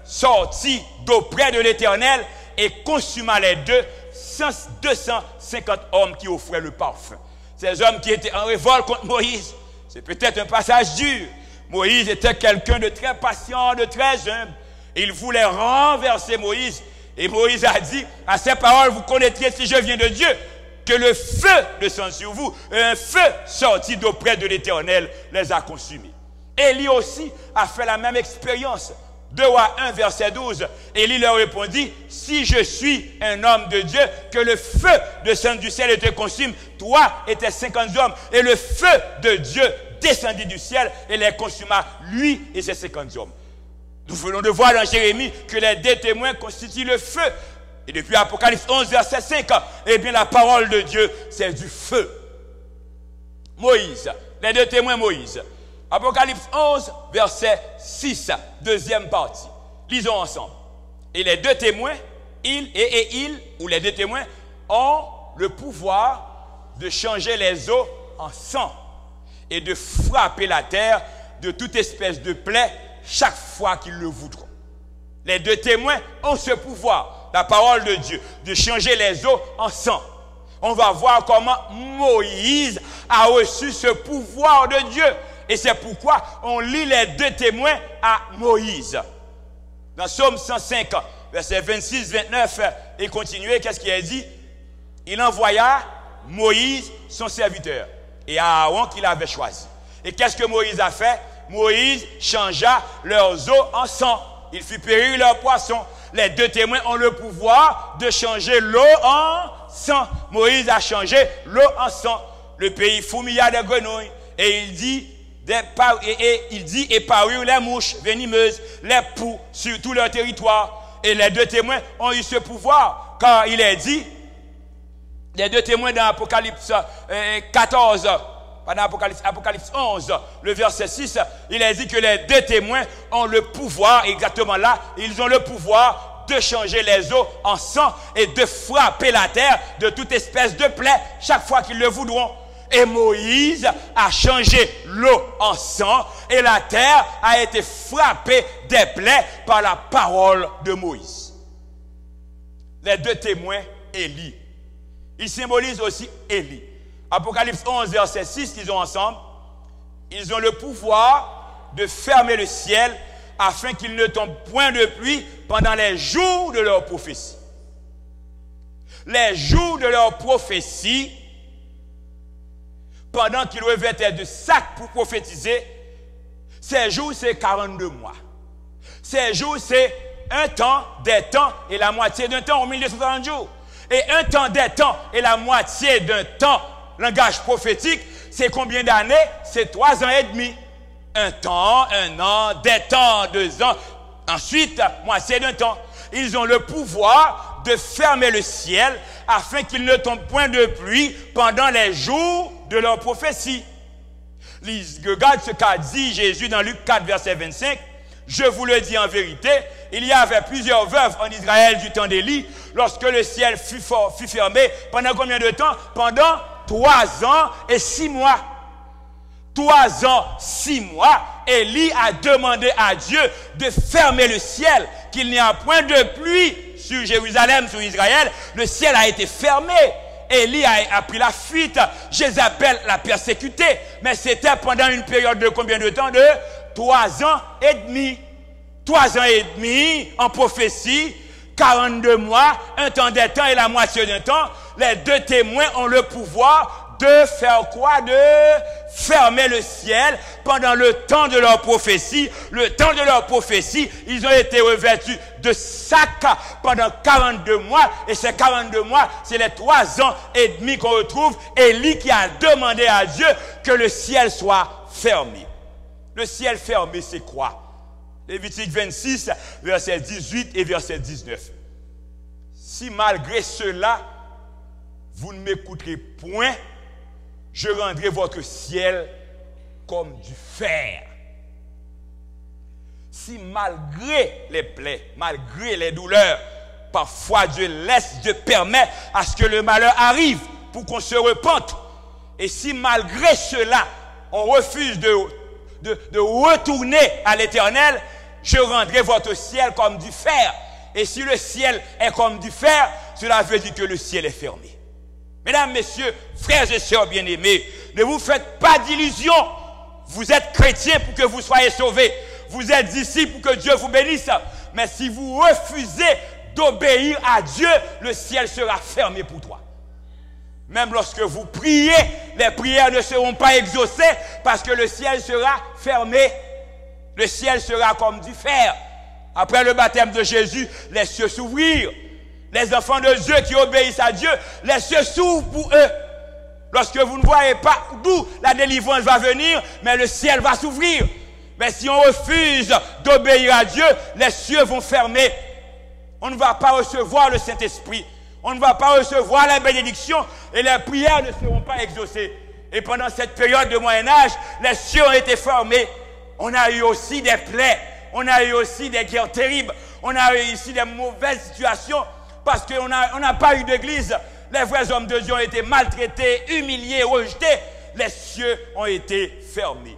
sortit d'auprès de l'Éternel et consuma les 250 hommes qui offraient le parfum. Ces hommes qui étaient en révolte contre Moïse, c'est peut-être un passage dur. Moïse était quelqu'un de très patient, de très humble. Il voulait renverser Moïse. Et Moïse a dit, à ces paroles, vous connaîtriez si je viens de Dieu, que le feu descend sur vous. Un feu sorti d'auprès de l'Éternel les a consumés. Élie aussi a fait la même expérience. 2 Rois 1, verset 12. Élie leur répondit, si je suis un homme de Dieu, que le feu descende du ciel et te consume, toi et tes 50 hommes. Et le feu de Dieu descendit du ciel et les consuma, lui et ses 50 hommes. Nous venons de voir dans Jérémie que les deux témoins constituent le feu. Et depuis Apocalypse 11, verset 5, eh bien la parole de Dieu, c'est du feu. Moïse, les deux témoins Moïse. Apocalypse 11, verset 6, deuxième partie. Lisons ensemble. Et les deux témoins, ou les deux témoins, ont le pouvoir de changer les eaux en sang et de frapper la terre de toute espèce de plaie chaque fois qu'ils le voudront. Les deux témoins ont ce pouvoir, la parole de Dieu, de changer les eaux en sang. On va voir comment Moïse a reçu ce pouvoir de Dieu. Et c'est pourquoi on lit les deux témoins à Moïse. Dans Psaume 105, versets 26, 29 et continuez, qu'est-ce qu'il a dit? Il envoya Moïse, son serviteur, et Aaron qu'il avait choisi. Et qu'est-ce que Moïse a fait? Moïse changea leurs eaux en sang. Il fit périr leurs poissons. Les deux témoins ont le pouvoir de changer l'eau en sang. Moïse a changé l'eau en sang. Le pays fourmilla de grenouilles. Et il dit, et parurent les mouches venimeuses, les poux sur tout leur territoire. Et les deux témoins ont eu ce pouvoir. Car il est dit, les deux témoins dans Apocalypse 14, pendant Apocalypse 11, le verset 6, il est dit que les deux témoins ont le pouvoir, exactement là, ils ont le pouvoir de changer les eaux en sang et de frapper la terre de toute espèce de plaie chaque fois qu'ils le voudront. Et Moïse a changé l'eau en sang et la terre a été frappée des plaies par la parole de Moïse. Les deux témoins, Élie. Ils symbolisent aussi Élie. Apocalypse 11, verset 6, ils ont ensemble. Ils ont le pouvoir de fermer le ciel afin qu'il ne tombe point de pluie pendant les jours de leur prophétie. Les jours de leur prophétie, pendant qu'ils revêtaient de sacs pour prophétiser, ces jours c'est 42 mois. Ces jours c'est un temps, des temps et la moitié d'un temps au milieu de 130 jours. Et un temps, des temps et la moitié d'un temps, langage prophétique, c'est combien d'années? C'est 3 ans et demi. Un temps, un an, des temps, 2 ans. Ensuite, moitié d'un temps. Ils ont le pouvoir de fermer le ciel afin qu'il ne tombe point de pluie pendant les jours de leur prophétie. Regarde ce qu'a dit Jésus dans Luc 4, verset 25. Je vous le dis en vérité, il y avait plusieurs veuves en Israël du temps d'Élie, lorsque le ciel fut fermé. Pendant combien de temps? Pendant 3 ans et 6 mois. 3 ans, 6 mois, Élie a demandé à Dieu de fermer le ciel, qu'il n'y a point de pluie sur Jérusalem, sur Israël. Le ciel a été fermé. Élie a pris la fuite. Jézabel l'a persécuté. Mais c'était pendant une période de combien de temps? De 3 ans et demi. 3 ans et demi en prophétie, 42 mois, un temps des temps et la moitié d'un temps. Les deux témoins ont le pouvoir de faire quoi? De fermer le ciel pendant le temps de leur prophétie. Le temps de leur prophétie, ils ont été revêtus de sacs pendant 42 mois. Et ces 42 mois, c'est les 3 ans et demi qu'on retrouve. Élie qui a demandé à Dieu que le ciel soit fermé. Le ciel fermé, c'est quoi? Lévitique 26, verset 18 et verset 19. Si malgré cela, vous ne m'écouterez point, je rendrai votre ciel comme du fer. Si malgré les plaies, malgré les douleurs, parfois Dieu permet à ce que le malheur arrive pour qu'on se repente. Et si malgré cela, on refuse de retourner à l'Éternel, je rendrai votre ciel comme du fer. Et si le ciel est comme du fer, cela veut dire que le ciel est fermé. Mesdames, messieurs, frères et sœurs bien-aimés, ne vous faites pas d'illusions. Vous êtes chrétiens pour que vous soyez sauvés. Vous êtes ici pour que Dieu vous bénisse. Mais si vous refusez d'obéir à Dieu, le ciel sera fermé pour toi. Même lorsque vous priez, les prières ne seront pas exaucées parce que le ciel sera fermé. Le ciel sera comme du fer. Après le baptême de Jésus, les cieux s'ouvrirent. Les enfants de Dieu qui obéissent à Dieu, les cieux s'ouvrent pour eux. Lorsque vous ne voyez pas d'où la délivrance va venir, mais le ciel va s'ouvrir. Mais si on refuse d'obéir à Dieu, les cieux vont fermer. On ne va pas recevoir le Saint-Esprit. On ne va pas recevoir la bénédiction et les prières ne seront pas exaucées. Et pendant cette période de Moyen-Âge, les cieux ont été fermés. On a eu aussi des plaies. On a eu aussi des guerres terribles. On a eu ici des mauvaises situations. Parce qu'on n'a pas eu d'église. Les vrais hommes de Dieu ont été maltraités, humiliés, rejetés. Les cieux ont été fermés.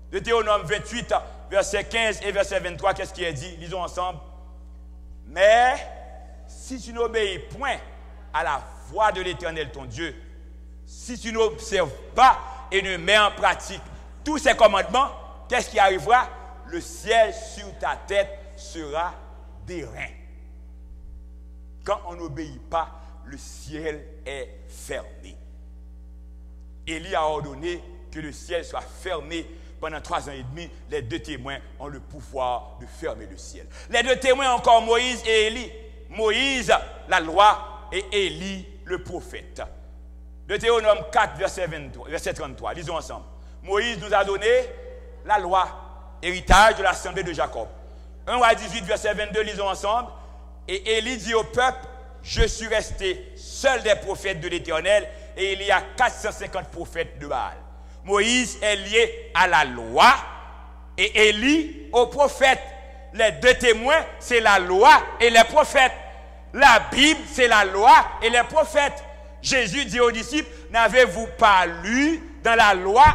Deutéronome 28, verset 15 et verset 23, qu'est-ce qui est dit? Lisons ensemble. Mais si tu n'obéis point à la voix de l'Éternel ton Dieu, si tu n'observes pas et ne mets en pratique tous ces commandements, qu'est-ce qui arrivera? Le ciel sur ta tête sera d'airain. Quand on n'obéit pas, le ciel est fermé. Élie a ordonné que le ciel soit fermé pendant 3 ans et demi. Les deux témoins ont le pouvoir de fermer le ciel. Les deux témoins encore, Moïse et Élie. Moïse, la loi, et Élie, le prophète. Deutéronome 4, verset 33. Lisons ensemble. Moïse nous a donné la loi, héritage de l'assemblée de Jacob. 1 roi 18, verset 22, lisons ensemble. Et Élie dit au peuple, je suis resté seul des prophètes de l'Éternel et il y a 450 prophètes de Baal. Moïse est lié à la loi et Élie au prophète. Les deux témoins, c'est la loi et les prophètes. La Bible, c'est la loi et les prophètes. Jésus dit aux disciples, n'avez-vous pas lu dans la loi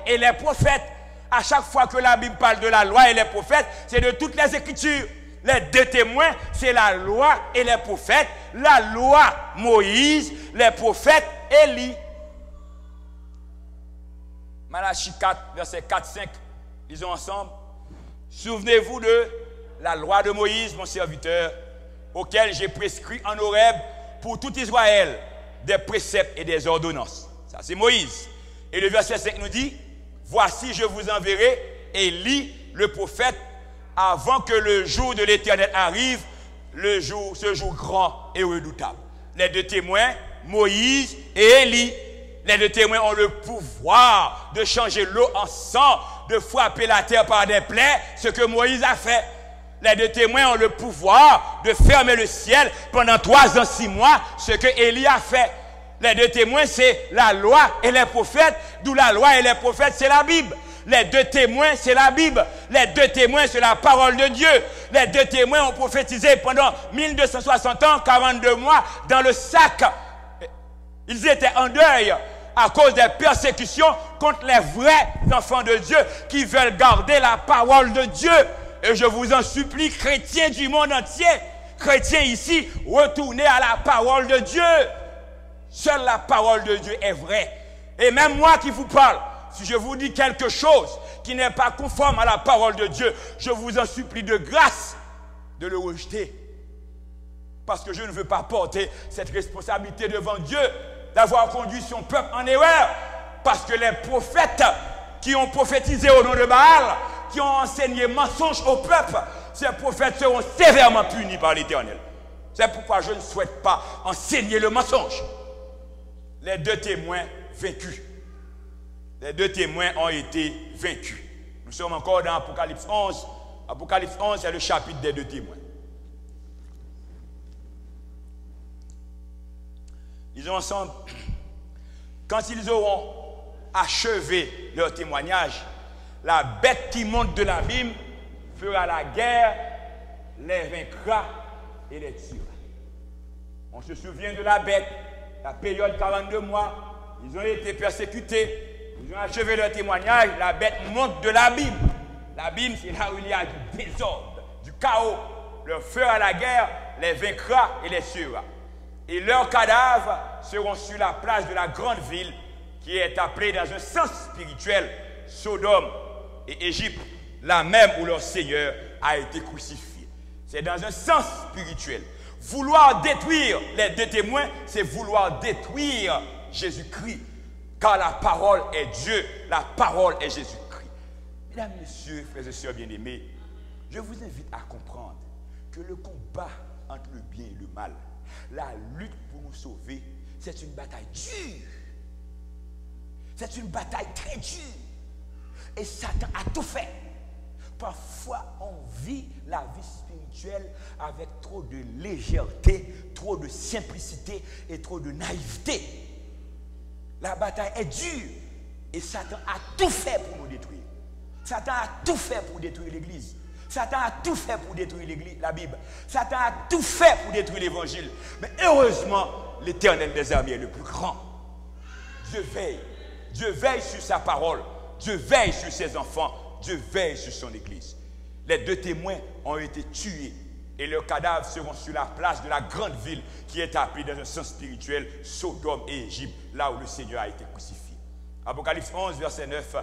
et les prophètes? À chaque fois que la Bible parle de la loi et les prophètes, c'est de toutes les Écritures. Les deux témoins, c'est la loi et les prophètes. La loi, Moïse, les prophètes, Élie. Malachie 4, verset 4-5, lisons ensemble. Souvenez-vous de la loi de Moïse, mon serviteur, auquel j'ai prescrit en Horeb pour tout Israël des préceptes et des ordonnances. Ça, c'est Moïse. Et le verset 5 nous dit, voici, je vous enverrai Élie, le prophète, avant que le jour de l'Éternel arrive, ce jour grand et redoutable. Les deux témoins, Moïse et Élie, les deux témoins ont le pouvoir de changer l'eau en sang, de frapper la terre par des plaies, ce que Moïse a fait. Les deux témoins ont le pouvoir de fermer le ciel pendant 3 ans, 6 mois, ce que Élie a fait. Les deux témoins, c'est la loi et les prophètes, d'où la loi et les prophètes, c'est la Bible. Les deux témoins, c'est la Bible. Les deux témoins, c'est la parole de Dieu. Les deux témoins ont prophétisé pendant 1260 ans, 42 mois, dans le sac. Ils étaient en deuil à cause des persécutions contre les vrais enfants de Dieu qui veulent garder la parole de Dieu. Et je vous en supplie, chrétiens du monde entier, chrétiens ici, retournez à la parole de Dieu. Seule la parole de Dieu est vraie. Et même moi qui vous parle, si je vous dis quelque chose qui n'est pas conforme à la parole de Dieu, je vous en supplie de grâce de le rejeter. Parce que je ne veux pas porter cette responsabilité devant Dieu d'avoir conduit son peuple en erreur. Parce que les prophètes qui ont prophétisé au nom de Baal, qui ont enseigné mensonge au peuple, ces prophètes seront sévèrement punis par l'Éternel. C'est pourquoi je ne souhaite pas enseigner le mensonge. Les deux témoins vaincus. Les deux témoins ont été vaincus. Nous sommes encore dans Apocalypse 11. Apocalypse 11, c'est le chapitre des deux témoins. Lisons ensemble. Quand ils auront achevé leur témoignage, la bête qui monte de l'abîme fera la guerre, les vaincra et les tuera. On se souvient de la bête, la période 42 mois, ils ont été persécutés. Ils ont achevé leur témoignage, la bête monte de l'abîme. L'abîme, c'est là où il y a du désordre, du chaos. Leur fera la guerre, les vaincra et les tuera. Et leurs cadavres seront sur la place de la grande ville qui est appelée dans un sens spirituel Sodome et Égypte, là même où leur Seigneur a été crucifié. C'est dans un sens spirituel. Vouloir détruire les deux témoins, c'est vouloir détruire Jésus-Christ. Car la parole est Dieu, la parole est Jésus-Christ. Mesdames, messieurs, frères et sœurs bien-aimés, je vous invite à comprendre que le combat entre le bien et le mal, la lutte pour nous sauver, c'est une bataille dure. C'est une bataille très dure. Et Satan a tout fait. Parfois, on vit la vie spirituelle avec trop de légèreté, trop de simplicité et trop de naïveté. La bataille est dure et Satan a tout fait pour nous détruire. Satan a tout fait pour détruire l'Église. Satan a tout fait pour détruire l'Église, la Bible. Satan a tout fait pour détruire l'Évangile. Mais heureusement, l'Éternel des armées est le plus grand. Dieu veille. Dieu veille sur sa parole. Dieu veille sur ses enfants. Dieu veille sur son Église. Les deux témoins ont été tués et leurs cadavres seront sur la place de la grande ville qui est appelée dans un sens spirituel Sodome et Égypte, là où le Seigneur a été crucifié. Apocalypse 11, verset 9.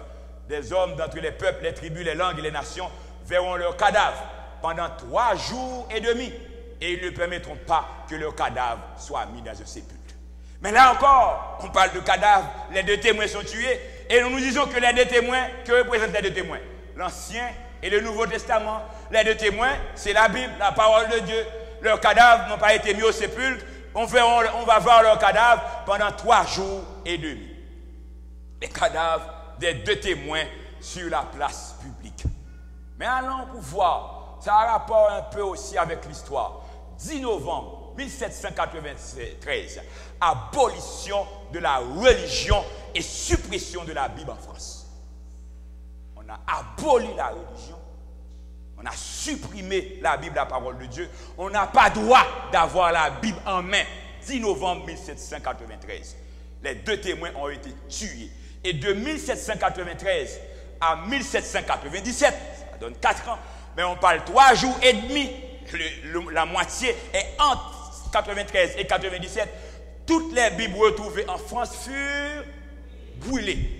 Des hommes d'entre les peuples, les tribus, les langues et les nations verront leurs cadavres pendant 3 jours et demi et ils ne permettront pas que leurs cadavres soient mis dans un sépulcre. Mais là encore, on parle de cadavres, les deux témoins sont tués et nous disons que les deux témoins, que représentent les deux témoins? L'Ancien et le Nouveau Testament. Les deux témoins, c'est la Bible, la parole de Dieu. Leurs cadavres n'ont pas été mis au sépulcre. On va voir leurs cadavres pendant 3 jours et demi. Les cadavres des deux témoins sur la place publique. Mais allons pour voir, ça a rapport un peu aussi avec l'histoire. 10 novembre 1793, abolition de la religion et suppression de la Bible en France. On a aboli la religion, on a supprimé la Bible, la parole de Dieu. On n'a pas droit d'avoir la Bible en main. 10 novembre 1793. les 2 témoins ont été tués. Et de 1793 à 1797, ça donne 4 ans, mais on parle 3 jours et demi, la moitié est entre 93 et 97. Toutes les Bibles retrouvées en France furent brûlées.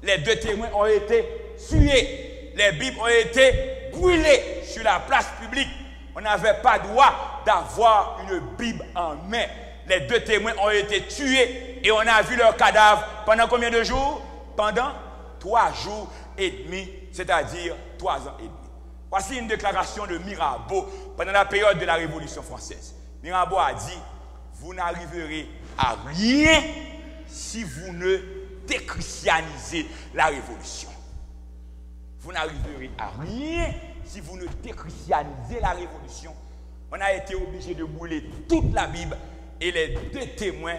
Les 2 témoins ont été tués. Les Bibles ont été brûlées sur la place publique. On n'avait pas droit d'avoir une Bible en main. Les 2 témoins ont été tués et on a vu leur cadavre pendant combien de jours? Pendant 3 jours et demi, c'est-à-dire 3 ans et demi. Voici une déclaration de Mirabeau pendant la période de la Révolution française. Mirabeau a dit, vous n'arriverez à rien si vous ne déchristianisez la Révolution. Vous n'arriverez à rien si vous ne déchristianisez la Révolution. On a été obligé de brûler toute la Bible et les 2 témoins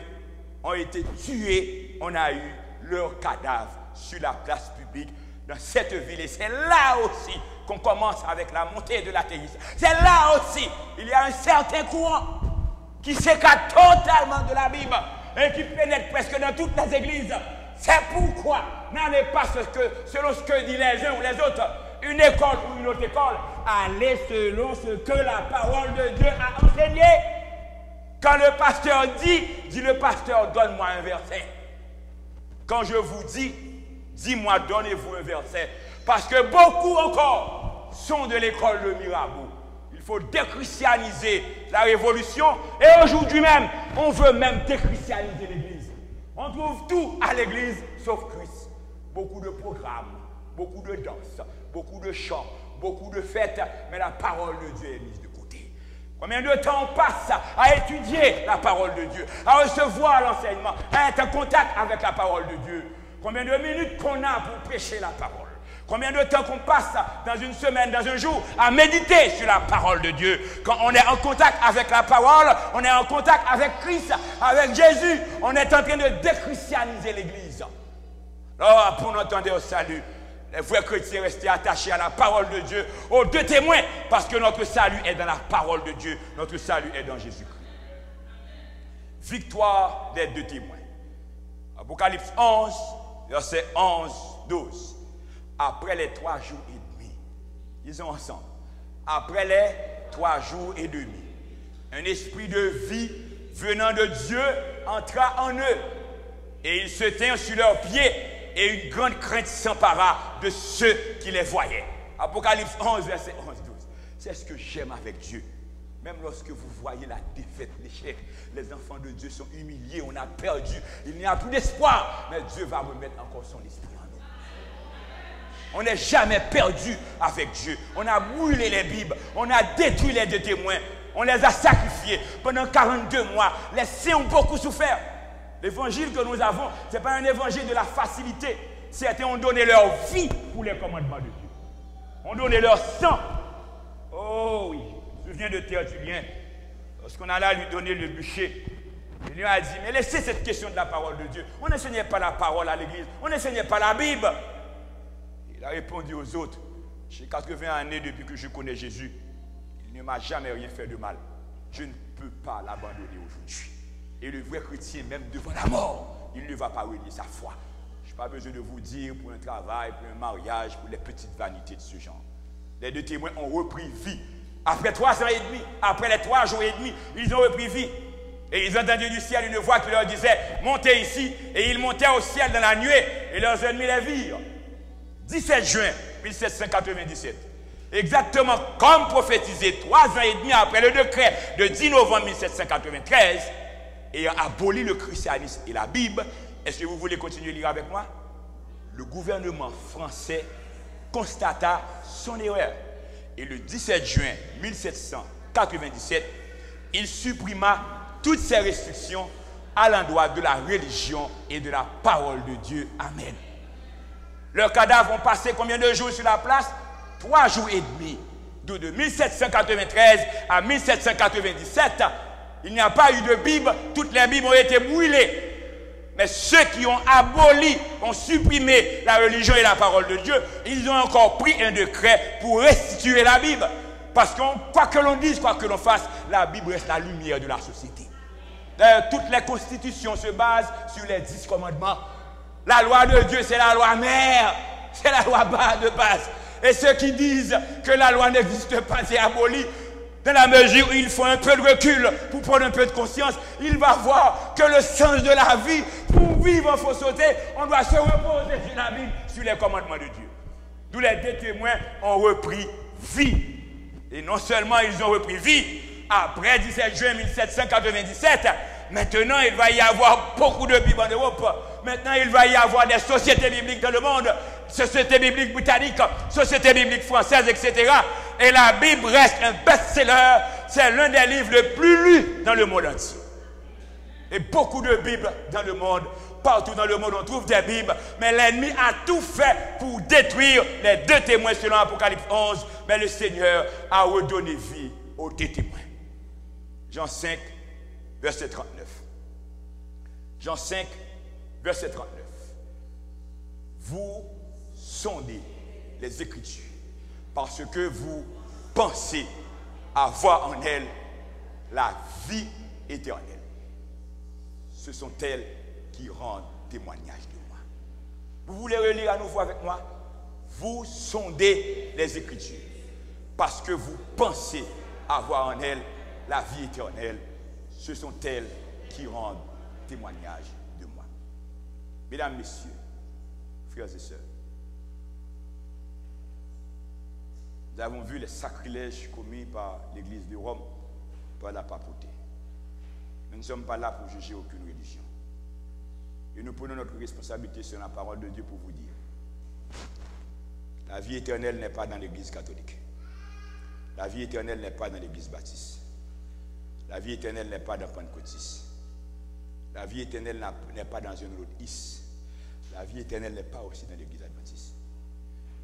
ont été tués. On a eu leur cadavre sur la place publique dans cette ville. Et c'est là aussi qu'on commence avec la montée de l'athéisme. C'est là aussi il y a un certain courant qui s'écarte totalement de la Bible et qui pénètre presque dans toutes les églises. C'est pourquoi n'allez pas selon ce que disent les uns ou les autres, une école ou une autre école, allez selon ce que la parole de Dieu a enseigné. Quand le pasteur dit le pasteur, donne-moi un verset. Quand je vous dis, dis-moi, donnez-vous un verset. Parce que beaucoup encore sont de l'école de Mirabeau. Il faut déchristianiser la Révolution. Et aujourd'hui même, on veut même déchristianiser l'Église. On trouve tout à l'Église sauf Christ. Beaucoup de programmes, beaucoup de danse, beaucoup de chants, beaucoup de fêtes, mais la parole de Dieu est mise de côté. Combien de temps on passe à étudier la parole de Dieu, à recevoir l'enseignement, à être en contact avec la parole de Dieu? Combien de minutes qu'on a pour prêcher la parole? Combien de temps qu'on passe dans une semaine, dans un jour, à méditer sur la parole de Dieu? Quand on est en contact avec la parole, on est en contact avec Christ, avec Jésus. On est en train de déchristianiser l'Église. Alors, pour nous entendre au salut, les vrais chrétiens restent attachés à la parole de Dieu, aux 2 témoins, parce que notre salut est dans la parole de Dieu. Notre salut est dans Jésus-Christ. Victoire des 2 témoins. Apocalypse 11, verset 11-12. Après les 3 jours et demi, disons ensemble, après les 3 jours et demi, un esprit de vie venant de Dieu entra en eux, et ils se tinrent sur leurs pieds, et une grande crainte s'empara de ceux qui les voyaient. Apocalypse 11, verset 11-12. C'est ce que j'aime avec Dieu. Même lorsque vous voyez la défaite, l'échec, les enfants de Dieu sont humiliés, on a perdu, il n'y a plus d'espoir, mais Dieu va remettre encore son esprit en nous. On n'est jamais perdu avec Dieu. On a brûlé les Bibles, on a détruit les 2 témoins, on les a sacrifiés pendant 42 mois. Les saints ont beaucoup souffert. L'évangile que nous avons, ce n'est pas un évangile de la facilité. Certains ont donné leur vie pour les commandements de Dieu. On donné leur sang. Oh oui, je me souviens de Tertullien. Lorsqu'on allait lui donner le bûcher, il lui a dit, mais laissez cette question de la parole de Dieu. On n'enseignait pas la parole à l'église, on n'enseignait pas la Bible. Il a répondu aux autres, j'ai 80 années depuis que je connais Jésus. Il ne m'a jamais rien fait de mal. Je ne peux pas l'abandonner aujourd'hui. Et le vrai chrétien, même devant la mort, il ne va pas renier sa foi. Je n'ai pas besoin de vous dire pour un travail, pour un mariage, pour les petites vanités de ce genre. Les 2 témoins ont repris vie. Après 3 ans et demi, après les 3 jours et demi, ils ont repris vie. Et ils ont entendu du ciel une voix qui leur disait, montez ici. Et ils montaient au ciel dans la nuée et leurs ennemis les virent. 17 juin 1797. Exactement comme prophétisé 3 ans et demi après le décret de 10 novembre 1793, ayant aboli le christianisme et la Bible. Est-ce que vous voulez continuer à lire avec moi? Le gouvernement français constata son erreur. Et le 17 juin 1797, il supprima toutes ces restrictions à l'endroit de la religion et de la parole de Dieu. Amen. Leurs cadavres ont passé combien de jours sur la place? 3 jours et demi. De 1793 à 1797, il n'y a pas eu de Bible. Toutes les Bibles ont été brûlées. Mais ceux qui ont aboli, ont supprimé la religion et la parole de Dieu, ils ont encore pris un décret pour restituer la Bible. Parce que quoi que l'on dise, quoi que l'on fasse, la Bible reste la lumière de la société. D'ailleurs, toutes les constitutions se basent sur les 10 commandements. La loi de Dieu, c'est la loi mère. C'est la loi de base. Et ceux qui disent que la loi n'existe pas, c'est aboli. Dans la mesure où il faut un peu de recul pour prendre un peu de conscience, il va voir que le sens de la vie, pour vivre en fausseté, on doit se reposer sur la Bible, sur les commandements de Dieu. D'où les deux témoins ont repris vie. Et non seulement ils ont repris vie, après 17 juin 1797, maintenant il va y avoir beaucoup de Bibles en Europe. Maintenant il va y avoir des sociétés bibliques dans le monde, sociétés bibliques britanniques, sociétés bibliques françaises, etc. Et la Bible reste un best-seller. C'est l'un des livres les plus lus dans le monde entier. Et beaucoup de Bibles dans le monde. Partout dans le monde, on trouve des Bibles. Mais l'ennemi a tout fait pour détruire les deux témoins selon Apocalypse 11. Mais le Seigneur a redonné vie aux deux témoins. Jean 5, verset 39. Jean 5, verset 39. Vous sondez les Écritures parce que vous pensez avoir en elles la vie éternelle. Ce sont elles qui rendent témoignage de moi. Vous voulez relire à nouveau avec moi? Vous sondez les Écritures parce que vous pensez avoir en elles la vie éternelle. Ce sont elles qui rendent témoignage de moi. Mesdames, messieurs, frères et sœurs, nous avons vu les sacrilèges commis par l'Église de Rome, par la papauté. Nous ne sommes pas là pour juger aucune religion. Et nous prenons notre responsabilité sur la parole de Dieu pour vous dire: la vie éternelle n'est pas dans l'Église catholique. La vie éternelle n'est pas dans l'Église baptiste. La vie éternelle n'est pas dans Pentecôtiste. La vie éternelle n'est pas dans une autre is. La vie éternelle n'est pas aussi dans l'Église adventiste.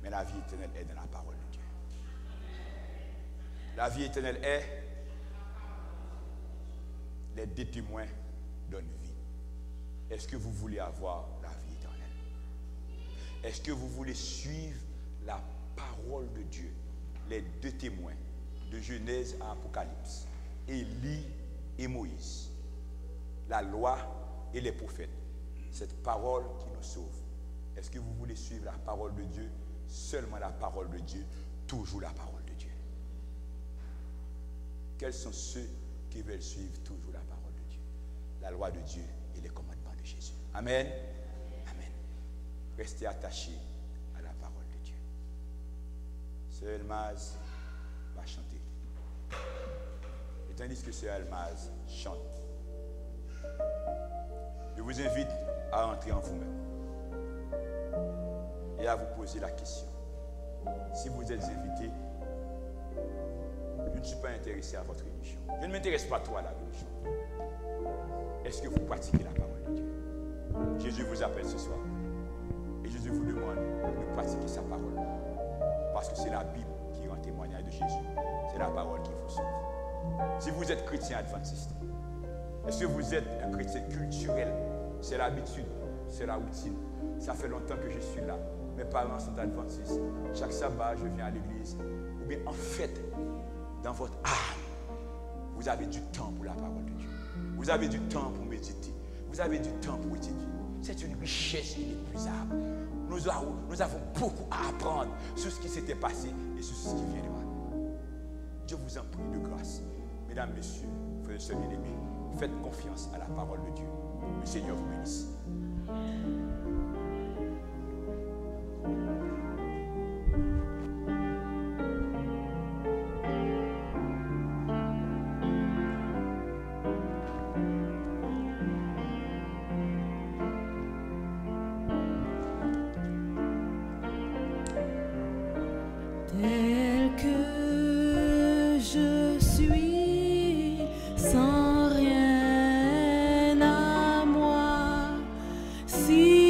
Mais la vie éternelle est dans la parole de Dieu. La vie éternelle est les deux témoins donnent vie. Est-ce que vous voulez avoir la vie éternelle? Est-ce que vous voulez suivre la parole de Dieu? Les deux témoins de Genèse à Apocalypse, Élie et Moïse, la loi et les prophètes, cette parole qui nous sauve. Est-ce que vous voulez suivre la parole de Dieu? Seulement la parole de Dieu, toujours la parole de Dieu. Quels sont ceux qui veulent suivre toujours la parole de Dieu? La loi de Dieu et les commandements de Jésus. Amen. Amen. Restez attachés à la parole de Dieu. Sœur Elmaz va chanter. Et tandis que Sœur Elmaz chante, je vous invite à entrer en vous-même et à vous poser la question. Si vous êtes invité, je ne suis pas intéressé à votre religion. Je ne m'intéresse pas trop à la religion. Est-ce que vous pratiquez la parole de Dieu? Jésus vous appelle ce soir. Et Jésus vous demande de pratiquer sa parole. Parce que c'est la Bible qui rend témoignage de Jésus. C'est la parole qui vous sauve. Si vous êtes chrétien adventiste, est-ce que vous êtes un chrétien culturel? C'est l'habitude, c'est la routine. Ça fait longtemps que je suis là. Mes parents sont adventistes. Chaque sabbat, je viens à l'église. Ou bien, en fait, dans votre âme, vous avez du temps pour la parole de Dieu. Vous avez du temps pour méditer. Vous avez du temps pour étudier. C'est une richesse inépuisable. Nous avons beaucoup à apprendre sur ce qui s'était passé et sur ce qui viendra. Dieu vous en prie de grâce. Mesdames, messieurs, frères et sœurs bien-aimés, faites confiance à la parole de Dieu. Le Seigneur vous bénisse. Tel que je suis, sans rien à moi, si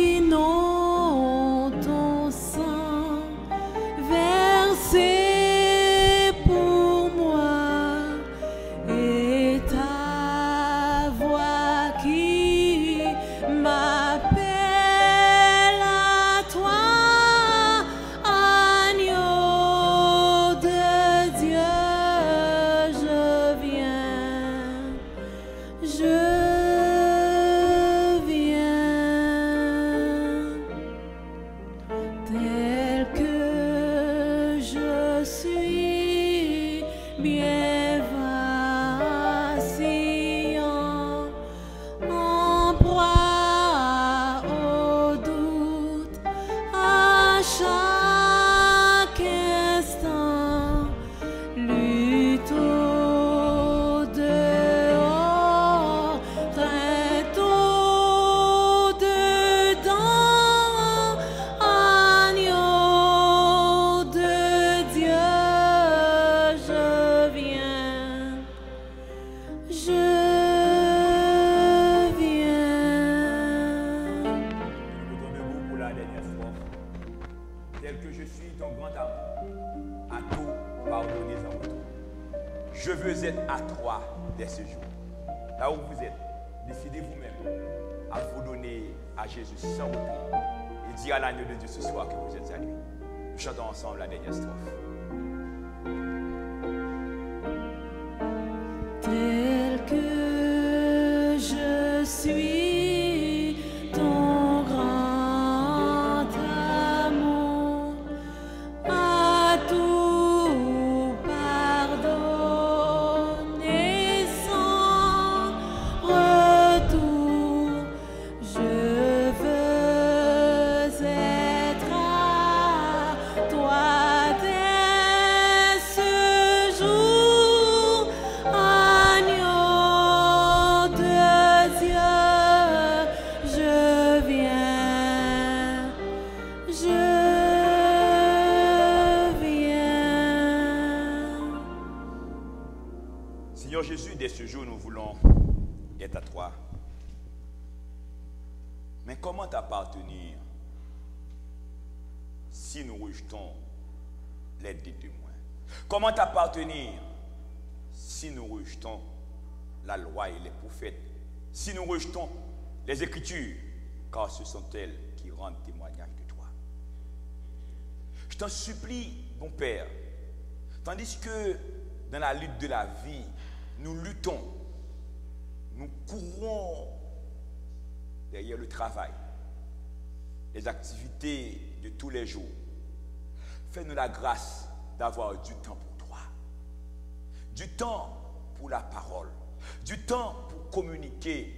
donnez en retour. Je veux être à 3 dès ce jour. Là où vous êtes, décidez vous-même à vous donner à Jésus sans retour et dire à l'agneau de Dieu ce soir que vous êtes à lui. Nous chantons ensemble la dernière strophe. Tel que je suis, ton grand amour a tout pardonné sans retour. Je veux être à toi dès ce jour. Agneau de Dieu, je viens, je viens. Seigneur Jésus, dès ce jour, nous voulons être à toi. Mais comment t'appartenir si nous rejetons l'aide des témoins? Comment t'appartenir si nous rejetons la loi et les prophètes? Si nous rejetons les Écritures, car ce sont elles qui rendent témoignage de toi. Je t'en supplie, mon Père, tandis que dans la lutte de la vie, nous luttons, nous courons derrière le travail, les activités de tous les jours. Fais-nous la grâce d'avoir du temps pour toi, du temps pour la parole, du temps pour communiquer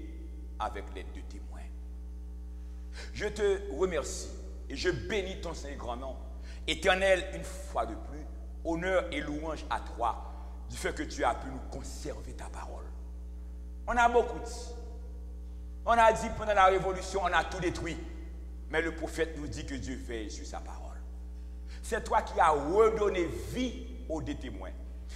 avec l'aide de témoins. Je te remercie et je bénis ton Saint-Grand nom. Éternel, une fois de plus, honneur et louange à toi du fait que tu as pu nous conserver ta parole. On a beaucoup dit. On a dit pendant la Révolution, on a tout détruit. Mais le prophète nous dit que Dieu veille sur sa parole. C'est toi qui as redonné vie aux deux témoins.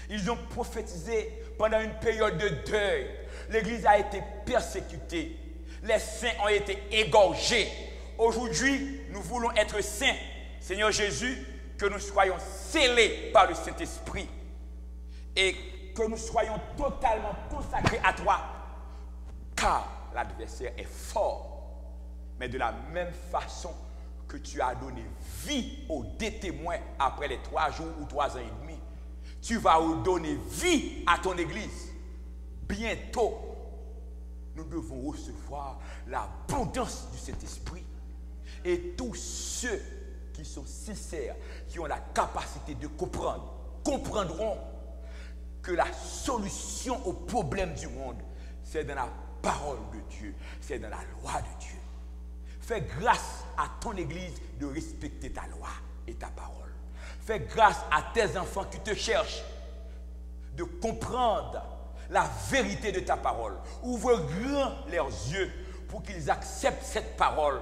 Ils ont prophétisé pendant une période de deuil. L'Église a été persécutée. Les saints ont été égorgés. Aujourd'hui, nous voulons être saints. Seigneur Jésus, que nous soyons scellés par le Saint-Esprit et que nous soyons totalement consacrés à toi. Car l'adversaire est fort. Mais de la même façon que tu as donné vie aux deux témoins après les 3 jours ou 3 ans et demi, tu vas redonner vie à ton Église. Bientôt, nous devons recevoir l'abondance du Saint-Esprit. Et tous ceux qui sont sincères, qui ont la capacité de comprendre, comprendront que la solution aux problèmes du monde, c'est dans la parole de Dieu, c'est dans la loi de Dieu. Fais grâce à ton Église de respecter ta loi et ta parole. Fais grâce à tes enfants qui te cherchent de comprendre la vérité de ta parole. Ouvre grand leurs yeux pour qu'ils acceptent cette parole,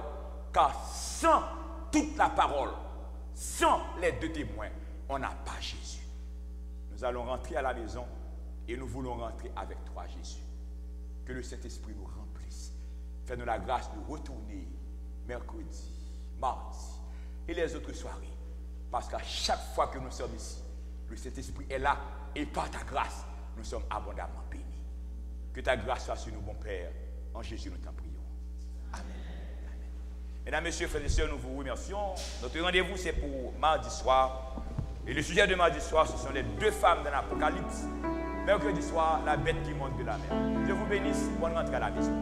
car sans toute la parole, sans les deux témoins, on n'a pas Jésus. Nous allons rentrer à la maison et nous voulons rentrer avec toi, Jésus. Que le Saint-Esprit nous remplisse. Fais-nous la grâce de retourner mercredi, mardi et les autres soirées. Parce qu'à chaque fois que nous sommes ici, le Saint-Esprit est là et par ta grâce, nous sommes abondamment bénis. Que ta grâce soit sur nous, bon Père. En Jésus, nous t'en prions. Amen. Amen. Mesdames, Messieurs, frères et sœurs, nous vous remercions. Notre rendez-vous, c'est pour mardi soir. Et le sujet de mardi soir, ce sont les 2 femmes dans l'Apocalypse. Mercredi soir, la bête qui monte de la mer. Je vous bénisse. Bonne rentrée à la maison.